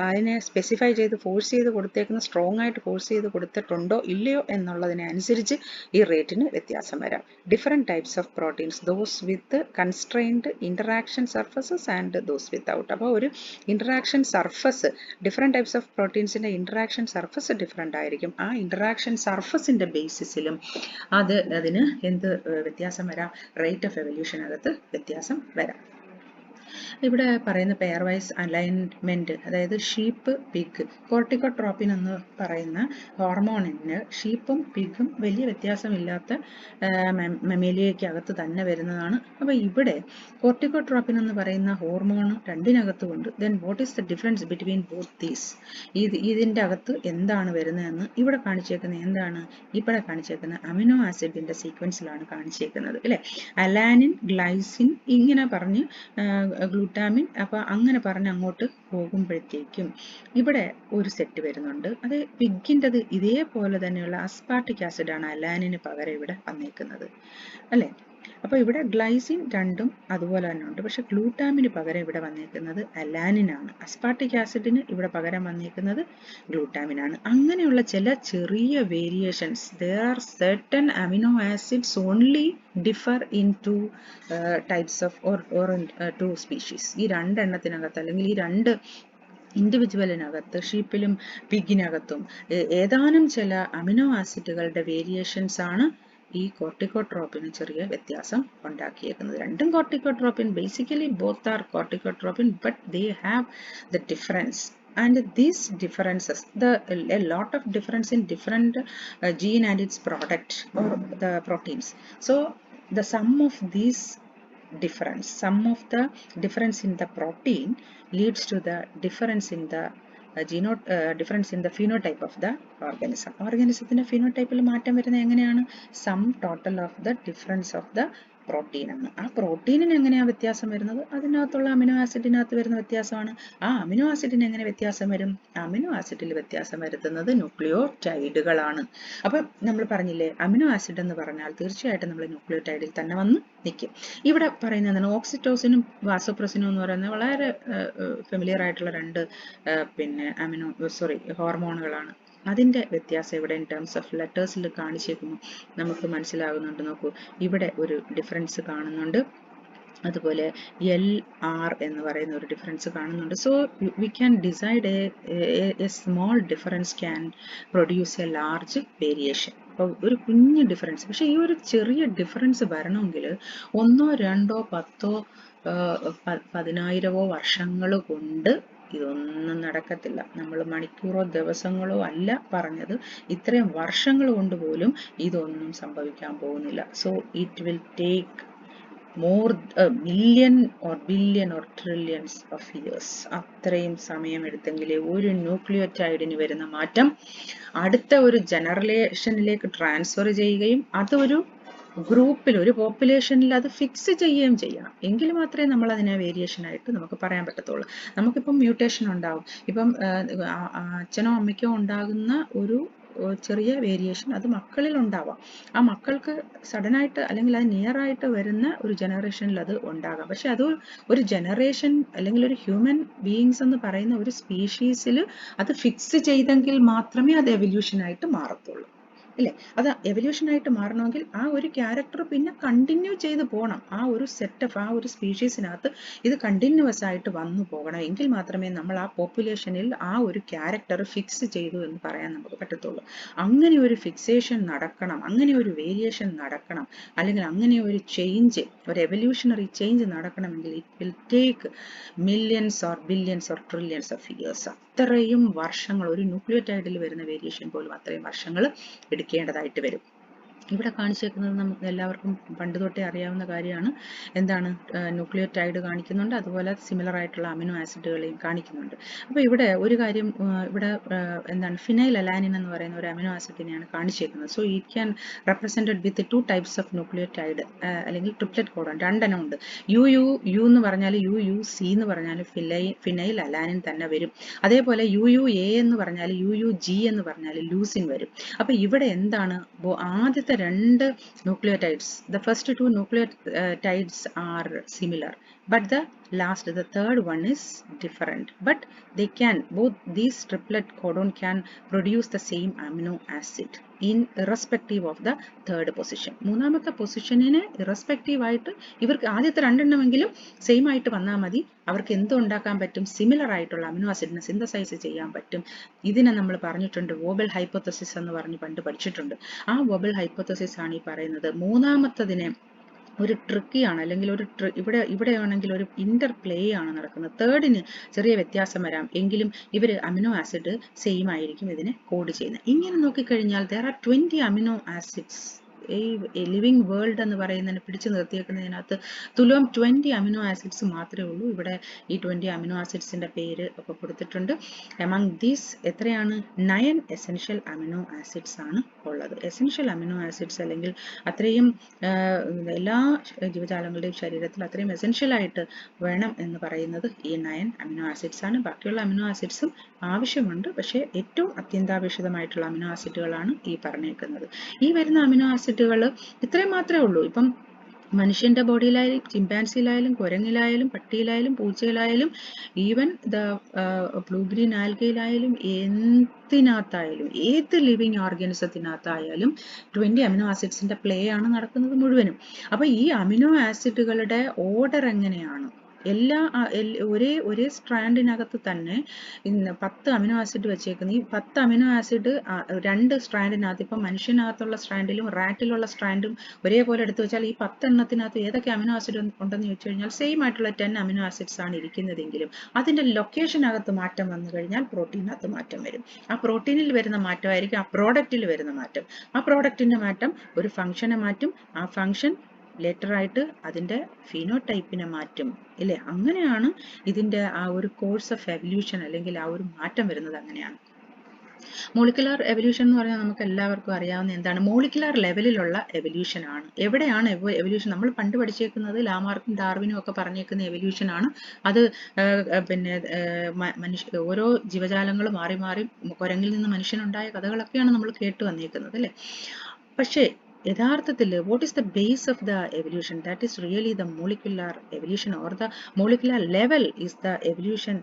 അതിനെ സ്പെസിഫൈ ചെയ്ത് ഫോഴ്സ് ചെയ്ത് കൊടുത്തേക്കുന്ന, സ്ട്രോങ് ആയിട്ട് ഫോഴ്സ് ചെയ്ത് കൊടുത്തിട്ടുണ്ടോ ഇല്ലയോ എന്നുള്ളതിനെ അനുസരിച്ച് ഈ റേറ്റിന് വ്യത്യാസം വരാം. Different types of proteins, those with constrained interaction surfaces and those without. അപ്പോൾ ഒരു interaction surface, different types of പ്രോട്ടീൻസിൻ്റെ ഇൻറ്ററാക്ഷൻ സർഫസ് ഡിഫറെൻ്റ് ആയിരിക്കും. ആ ഇൻറ്ററാക്ഷൻ സർഫസിൻ്റെ ബേസിസിലും അതിന് എന്ത് വ്യത്യാസം വരാം? റേറ്റ് ഓഫ് എവല്യൂഷനകത്ത് വ്യത്യാസം വരാം. ഇവിടെ പറയുന്ന പെയർ വൈസ് അലൈൻമെൻറ്റ്, അതായത് ഷീപ്പ് പിഗ്. കോർട്ടിക്കോട്രോപ്പിൻ എന്ന് പറയുന്ന ഹോർമോണിന് ഷീപ്പും പിഗും വലിയ വ്യത്യാസമില്ലാത്ത മെമേലിയയ്ക്കകത്ത് തന്നെ വരുന്നതാണ്. അപ്പോൾ ഇവിടെ കോർട്ടിക്കോട്രോപ്പിൻ എന്ന് പറയുന്ന ഹോർമോൺ രണ്ടിനകത്തുമുണ്ട്. Then what is the difference between both these? ഇതിൻ്റെ അകത്ത് എന്താണ് വരുന്നതെന്ന് ഇവിടെ കാണിച്ചേക്കുന്നത് എന്താണ്? ഇവിടെ കാണിച്ചേക്കുന്ന അമിനോ ആസിഡിൻ്റെ സീക്വൻസിലാണ് കാണിച്ചേക്കുന്നത്, അല്ലേ? അലാനിൻ, ഗ്ലൈസിൻ, ഇങ്ങനെ പറഞ്ഞ് ഗ്ലൂട്ടാമിൻ, അപ്പോൾ അങ്ങനെ പറഞ്ഞ് അങ്ങോട്ട് പോകുമ്പോഴത്തേക്കും ഇവിടെ ഒരു സെറ്റ് വരുന്നുണ്ട്. അത് പിഗിൻ്റെത് ഇതേപോലെ തന്നെയുള്ള അസ്പാർട്ടിക് ആസിഡാണ് അലാനിന് പകരം ഇവിടെ വന്നേക്കുന്നത്, അല്ലേ? അപ്പോൾ ഇവിടെ ഗ്ലൈസിൻ രണ്ടും അതുപോലെ തന്നെ ഉണ്ട്, പക്ഷെ ഗ്ലൂട്ടാമിന് പകരം ഇവിടെ വന്നേക്കുന്നത് അലാനിനാണ്. അസ്പാർട്ടിക് ആസിഡിന് ഇവിടെ പകരം വന്നേക്കുന്നത് ഗ്ലൂട്ടാമിനാണ്. അങ്ങനെയുള്ള ചില ചെറിയ variations, there are certain amino acids only differ in two types of or two species. ഈ രണ്ടെണ്ണത്തിനകത്ത്, അല്ലെങ്കിൽ ഈ രണ്ട് ഇൻഡിവിജ്വലിനകത്ത്, ഷീപ്പിലും പിഗിനകത്തും ഏതാനും ചില അമിനോ ആസിഡുകളുടെ വേരിയേഷൻസ് ആണ് ഈ കോർട്ടിക്കോട്രോപ്പിന് ചെറിയ വ്യത്യാസം ഉണ്ടാക്കിയേക്കുന്നത്. രണ്ടും corticotropin, basically both are corticotropin, but they have the difference. And these differences, a lot of difference in different gene and its product or the proteins. So the sum of these difference in the protein leads to the difference in the difference in the phenotype of the organism. Organismത്തിന്റെ phenotype മാറ്റം വരുന്നത് എങ്ങനെയാണ്? Sum total of the difference of the protein ആണ്. ആ പ്രോട്ടീനിന് എങ്ങനെയാണ് വ്യത്യാസം വരുന്നത്? അതിനകത്തുള്ള അമിനോ ആസിഡിനകത്ത് വരുന്ന വ്യത്യാസമാണ്. ആ അമിനോ ആസിഡിന് എങ്ങനെ വ്യത്യാസം വരും? അമിനോ ആസിഡിൽ വ്യത്യാസം വരുത്തുന്നത് ന്യൂക്ലിയോടൈഡുകളാണ്. അപ്പം നമ്മൾ പറഞ്ഞില്ലേ, അമിനോ ആസിഡ് എന്ന് പറഞ്ഞാൽ തീർച്ചയായിട്ടും നമ്മൾ ന്യൂക്ലിയോടൈഡിൽ തന്നെ വന്ന് നിൽക്കും. ഇവിടെ പറയുന്നതാണ് ഓക്സിറ്റോസിനും വാസോപ്രസിനും എന്ന് പറയുന്നത് വളരെ ഫെമിലിയർ ആയിട്ടുള്ള രണ്ട് ഹോർമോണുകളാണ്. അതിൻ്റെ വ്യത്യാസം ഇവിടെ ഇൻ ടേംസ് ഓഫ് ലെറ്റേഴ്സിൽ കാണിച്ചേക്കുന്നു, നമുക്ക് മനസ്സിലാകുന്നുണ്ട്. നോക്കൂ, ഇവിടെ ഒരു ഡിഫറൻസ് കാണുന്നുണ്ട്, അതുപോലെ LR എന്ന് പറയുന്ന ഒരു ഡിഫറൻസ് കാണുന്നുണ്ട്. So we can decide A small difference can produce A large variation. അപ്പോൾ ഒരു കുഞ്ഞ് ഡിഫറൻസ്, പക്ഷേ ഈ ഒരു ചെറിയ ഡിഫറൻസ് വരണമെങ്കിൽ 1, 2, 10, 10,000 വർഷങ്ങൾ കൊണ്ട് ഇതൊന്നും നടക്കത്തില്ല. നമ്മൾ മണിക്കൂറോ ദിവസങ്ങളോ അല്ല പറഞ്ഞത്, ഇത്രയും വർഷങ്ങൾ കൊണ്ട് പോലും ഇതൊന്നും സംഭവിക്കാൻ പോകുന്നില്ല. So it will take more million or billion or trillions of years. അത്രയും സമയം എടുത്തെങ്കിലേ ഒരു ന്യൂക്ലിയോടൈഡിന് വരുന്ന മാറ്റം അടുത്ത ഒരു ജനറേഷനിലേക്ക് ട്രാൻസ്ഫർ ചെയ്യുകയും അതൊരു ഗ്രൂപ്പിൽ, ഒരു പോപ്പുലേഷനിൽ അത് ഫിക്സ് ചെയ്യുകയും ചെയ്യണം. എങ്കിൽ മാത്രമേ നമ്മൾ അതിനെ വേരിയേഷൻ ആയിട്ട് നമുക്ക് പറയാൻ പറ്റത്തുള്ളൂ. നമുക്കിപ്പം മ്യൂട്ടേഷൻ ഉണ്ടാവും, ഇപ്പം അച്ഛനോ അമ്മയ്ക്കോ ഉണ്ടാകുന്ന ഒരു ചെറിയ വേരിയേഷൻ അത് മക്കളിൽ ഉണ്ടാവാം. ആ മക്കൾക്ക് സഡനായിട്ട് അല്ലെങ്കിൽ അത് നിയറായിട്ട് വരുന്ന ഒരു ജനറേഷനിൽ അത് ഉണ്ടാകാം. പക്ഷെ അത് ഒരു ജനറേഷൻ അല്ലെങ്കിൽ ഒരു ഹ്യൂമൻ ബീയിങ്സ് എന്ന് പറയുന്ന ഒരു സ്പീഷീസിൽ അത് ഫിക്സ് ചെയ്തെങ്കിൽ മാത്രമേ അത് എവല്യൂഷനായിട്ട് മാറത്തുള്ളൂ, അല്ലേ? അത് എവല്യൂഷനായിട്ട് മാറണമെങ്കിൽ ആ ഒരു ക്യാരക്ടർ പിന്നെ കണ്ടിന്യൂ ചെയ്ത് പോകണം. ആ ഒരു സെറ്റപ്പ്, ആ ഒരു സ്പീഷീസിനകത്ത് ഇത് കണ്ടിന്യൂസ് ആയിട്ട് വന്നു പോകണം. എങ്കിൽ മാത്രമേ നമ്മൾ ആ പോപ്പുലേഷനിൽ ആ ഒരു ക്യാരക്ടർ ഫിക്സ് ചെയ്തു എന്ന് പറയാൻ നമുക്ക് പറ്റത്തുള്ളൂ. അങ്ങനെ ഒരു ഫിക്സേഷൻ നടക്കണം, അങ്ങനെ ഒരു വേരിയേഷൻ നടക്കണം, അല്ലെങ്കിൽ അങ്ങനെ ഒരു ചേഞ്ച്, ഒരു എവല്യൂഷണറി ചേഞ്ച് നടക്കണമെങ്കിൽ it will take millions or billions or trillions of years. അത്രയും വർഷങ്ങൾ, ഒരു ന്യൂക്ലിയോടൈഡിൽ വരുന്ന വേരിയേഷൻ പോലും അത്രയും വർഷങ്ങൾ എടുക്കേണ്ടതായിട്ട് വരും. ഇവിടെ കാണിച്ചേക്കുന്നത് നമുക്ക് എല്ലാവർക്കും പണ്ട് തൊട്ടേ അറിയാവുന്ന കാര്യമാണ്. എന്താണ്? ന്യൂക്ലിയോടൈഡ് കാണിക്കുന്നുണ്ട്, അതുപോലെ സിമിലർ ആയിട്ടുള്ള അമിനോ ആസിഡുകളെയും കാണിക്കുന്നുണ്ട്. അപ്പോൾ ഇവിടെ ഒരു കാര്യം, ഇവിടെ എന്താണ്, ഫിനൈൽ അലാനിൻ എന്ന് പറയുന്ന ഒരു അമിനോ ആസിഡിനെയാണ് കാണിച്ചേക്കുന്നത്. So it can represented with 2 types of nucleotide, അല്ലെങ്കിൽ ട്രിപ്ലറ്റ് കോഡൺ, 2 എണ്ണം ഉണ്ട്. യു എന്ന് പറഞ്ഞാൽ UUC എന്ന് പറഞ്ഞാൽ ഫിനൈൽ അലാനിൻ തന്നെ വരും. അതേപോലെ UUA എന്ന് പറഞ്ഞാൽ UUG എന്ന് പറഞ്ഞാൽ ലൂസിൻ വരും. അപ്പോൾ ഇവിടെ എന്താണ്, ആദ്യത്തെ 2 nucleotides, the first 2 nucleotides are similar, but the third one is different, but they can, both these triplet codon can produce the same amino acid in irrespective of the third position. മൂന്നാമത്തെ പൊസിഷനിന് ഇറസ്പെക്റ്റീവ് ആയിട്ട് ഇവർക്ക് ആദ്യത്തെ 2 എണ്ണമെങ്കിലും സെയിം ആയിട്ട് വന്നാൽ മതി, അവർക്ക് എന്ത് ഉണ്ടാക്കാൻ പറ്റും? സിമിലർ ആയിട്ടുള്ള അമിനോ ആസിഡിനെ സിന്തസൈസ് ചെയ്യാൻ പറ്റും. ഇതിനെ നമ്മൾ പറഞ്ഞിട്ടുണ്ട്, വോബൽ ഹൈപ്പോത്തസിസ് എന്ന് പറഞ്ഞ് പണ്ട് പഠിച്ചിട്ടുണ്ട്. ആ വോബൽ ഹൈപ്പോത്തസിസ് ആണ് ഈ പറയുന്നത്. മൂന്നാമത്തതിനെ ഒരു ട്രിക്കിയാണ്, അല്ലെങ്കിൽ ഒരു ഇവിടെയാണെങ്കിൽ ഒരു ഇന്റർപ്ലേ ആണ് നടക്കുന്നത്. തേർഡിന് ചെറിയ വ്യത്യാസം വരാം, എങ്കിലും ഇവർ അമിനോ ആസിഡ് സെയിം ആയിരിക്കും ഇതിനെ കോഡ് ചെയ്യുന്നത്. ഇങ്ങനെ നോക്കിക്കഴിഞ്ഞാൽ there are 20 അമിനോ ആസിഡ്സ്. ഈ ലിവിങ് വേൾഡ് എന്ന് പറയുന്നതിനെ പിടിച്ചു നിർത്തിയേക്കുന്നതിനകത്ത് തുലം 20 അമിനോ ആസിഡ്സ് മാത്രമേ ഉള്ളൂ. ഇവിടെ ഈ 20 അമിനോ ആസിഡ്സിന്റെ പേര് ഒക്കെ കൊടുത്തിട്ടുണ്ട്. എമംഗ് ദീസ് എത്രയാണ്? 9 എസെൻഷ്യൽ അമിനോ ആസിഡ്സ് ആണ് ഉള്ളത്. എസെൻഷ്യൽ അമിനോ ആസിഡ്സ്, അല്ലെങ്കിൽ അത്രയും എല്ലാ ജീവജാലങ്ങളുടെയും ശരീരത്തിൽ അത്രയും എസെൻഷ്യൽ ആയിട്ട് വേണം എന്ന് പറയുന്നത് ഈ 9 അമിനോ ആസിഡ്സ് ആണ്. ബാക്കിയുള്ള അമിനോ ആസിഡ്സും ആവശ്യമുണ്ട്, പക്ഷേ ഏറ്റവും അത്യന്താപേക്ഷിതമായിട്ടുള്ള അമിനോ ആസിഡുകളാണ് ഈ പറഞ്ഞേക്കുന്നത്. ഈ വരുന്ന അമിനോ ആസിഡുകൾ ഇത്രയും മാത്രമേ ഉള്ളൂ. ഇപ്പം മനുഷ്യന്റെ ബോഡിയിലായാലും, ചിമ്പാൻസിയിലായാലും, കുരങ്ങിലായാലും, പട്ടിയിലായാലും, പൂച്ചയിലായാലും, ഈവൻ ബ്ലൂ ഗ്രീൻ ആൽഗയിലായാലും, എന്തിനകത്തായാലും, ഏത് ലിവിങ് ഓർഗാനിസത്തിനകത്തായാലും 20 അമിനോ ആസിഡ്സിന്റെ പ്ലേ ആണ് നടക്കുന്നത് മുഴുവനും. അപ്പൊ ഈ അമിനോ ആസിഡുകളുടെ ഓർഡർ എങ്ങനെയാണ്? ഒരേ സ്ട്രാൻഡിനകത്ത് തന്നെ 10 അമിനോ ആസിഡ് വെച്ചേക്കുന്നത്. ഈ 10 അമിനോ ആസിഡ് 2 സ്ട്രാൻഡിനകത്ത്, ഇപ്പം മനുഷ്യനകത്തുള്ള സ്ട്രാൻഡിലും റാറ്റിലുള്ള സ്ട്രാൻഡും ഒരേപോലെ എടുത്തു വെച്ചാൽ ഈ 10 എണ്ണത്തിനകത്ത് ഏതൊക്കെ അമിനോ ആസിഡ് ഉണ്ടെന്ന് ചോദിച്ചു കഴിഞ്ഞാൽ സെയിം ആയിട്ടുള്ള 10 അമിനോ ആസിഡ്സ് ആണ് ഇരിക്കുന്നതെങ്കിലും അതിന്റെ ലൊക്കേഷനകത്ത് മാറ്റം വന്നു കഴിഞ്ഞാൽ പ്രോട്ടീനകത്ത് മാറ്റം വരും. ആ പ്രോട്ടീനിൽ വരുന്ന മാറ്റമായിരിക്കും ആ പ്രോഡക്റ്റിൽ വരുന്ന മാറ്റം. ആ പ്രോഡക്റ്റിന്റെ മാറ്റം ഒരു ഫംഗ്ഷനെ മാറ്റും. ആ ഫംഗ്ഷൻ ലേറ്റർ ആയിട്ട് അതിൻ്റെ ഫിനോടൈപ്പിനെ മാറ്റും ഇല്ലേ? അങ്ങനെയാണ് ഇതിൻ്റെ ആ ഒരു കോഴ്സ് ഓഫ് എവല്യൂഷൻ അല്ലെങ്കിൽ ആ ഒരു മാറ്റം വരുന്നത് അങ്ങനെയാണ്. മോളിക്കുലാർ എവല്യൂഷൻ എന്ന് പറഞ്ഞാൽ നമുക്ക് എല്ലാവർക്കും അറിയാവുന്ന എന്താണ്? മോളിക്കുലാർ ലെവലിലുള്ള എവല്യൂഷൻ ആണ്. എവിടെയാണ് എവല്യൂഷൻ? നമ്മൾ പണ്ട് പഠിച്ചേക്കുന്നത് ലാമാർക്കും ഡാർവിനും ഒക്കെ പറഞ്ഞേക്കുന്ന എവല്യൂഷൻ ആണ്. അത് പിന്നെ ഓരോ ജീവജാലങ്ങൾ മാറി മാറി കുരങ്ങിൽ നിന്ന് മനുഷ്യനുണ്ടായ കഥകളൊക്കെയാണ് നമ്മൾ കേട്ട് വന്നേക്കുന്നത് അല്ലേ? പക്ഷേ യഥാർത്ഥത്തിൽ what is the base of the evolution? That is really the molecular evolution, or the molecular level is the evolution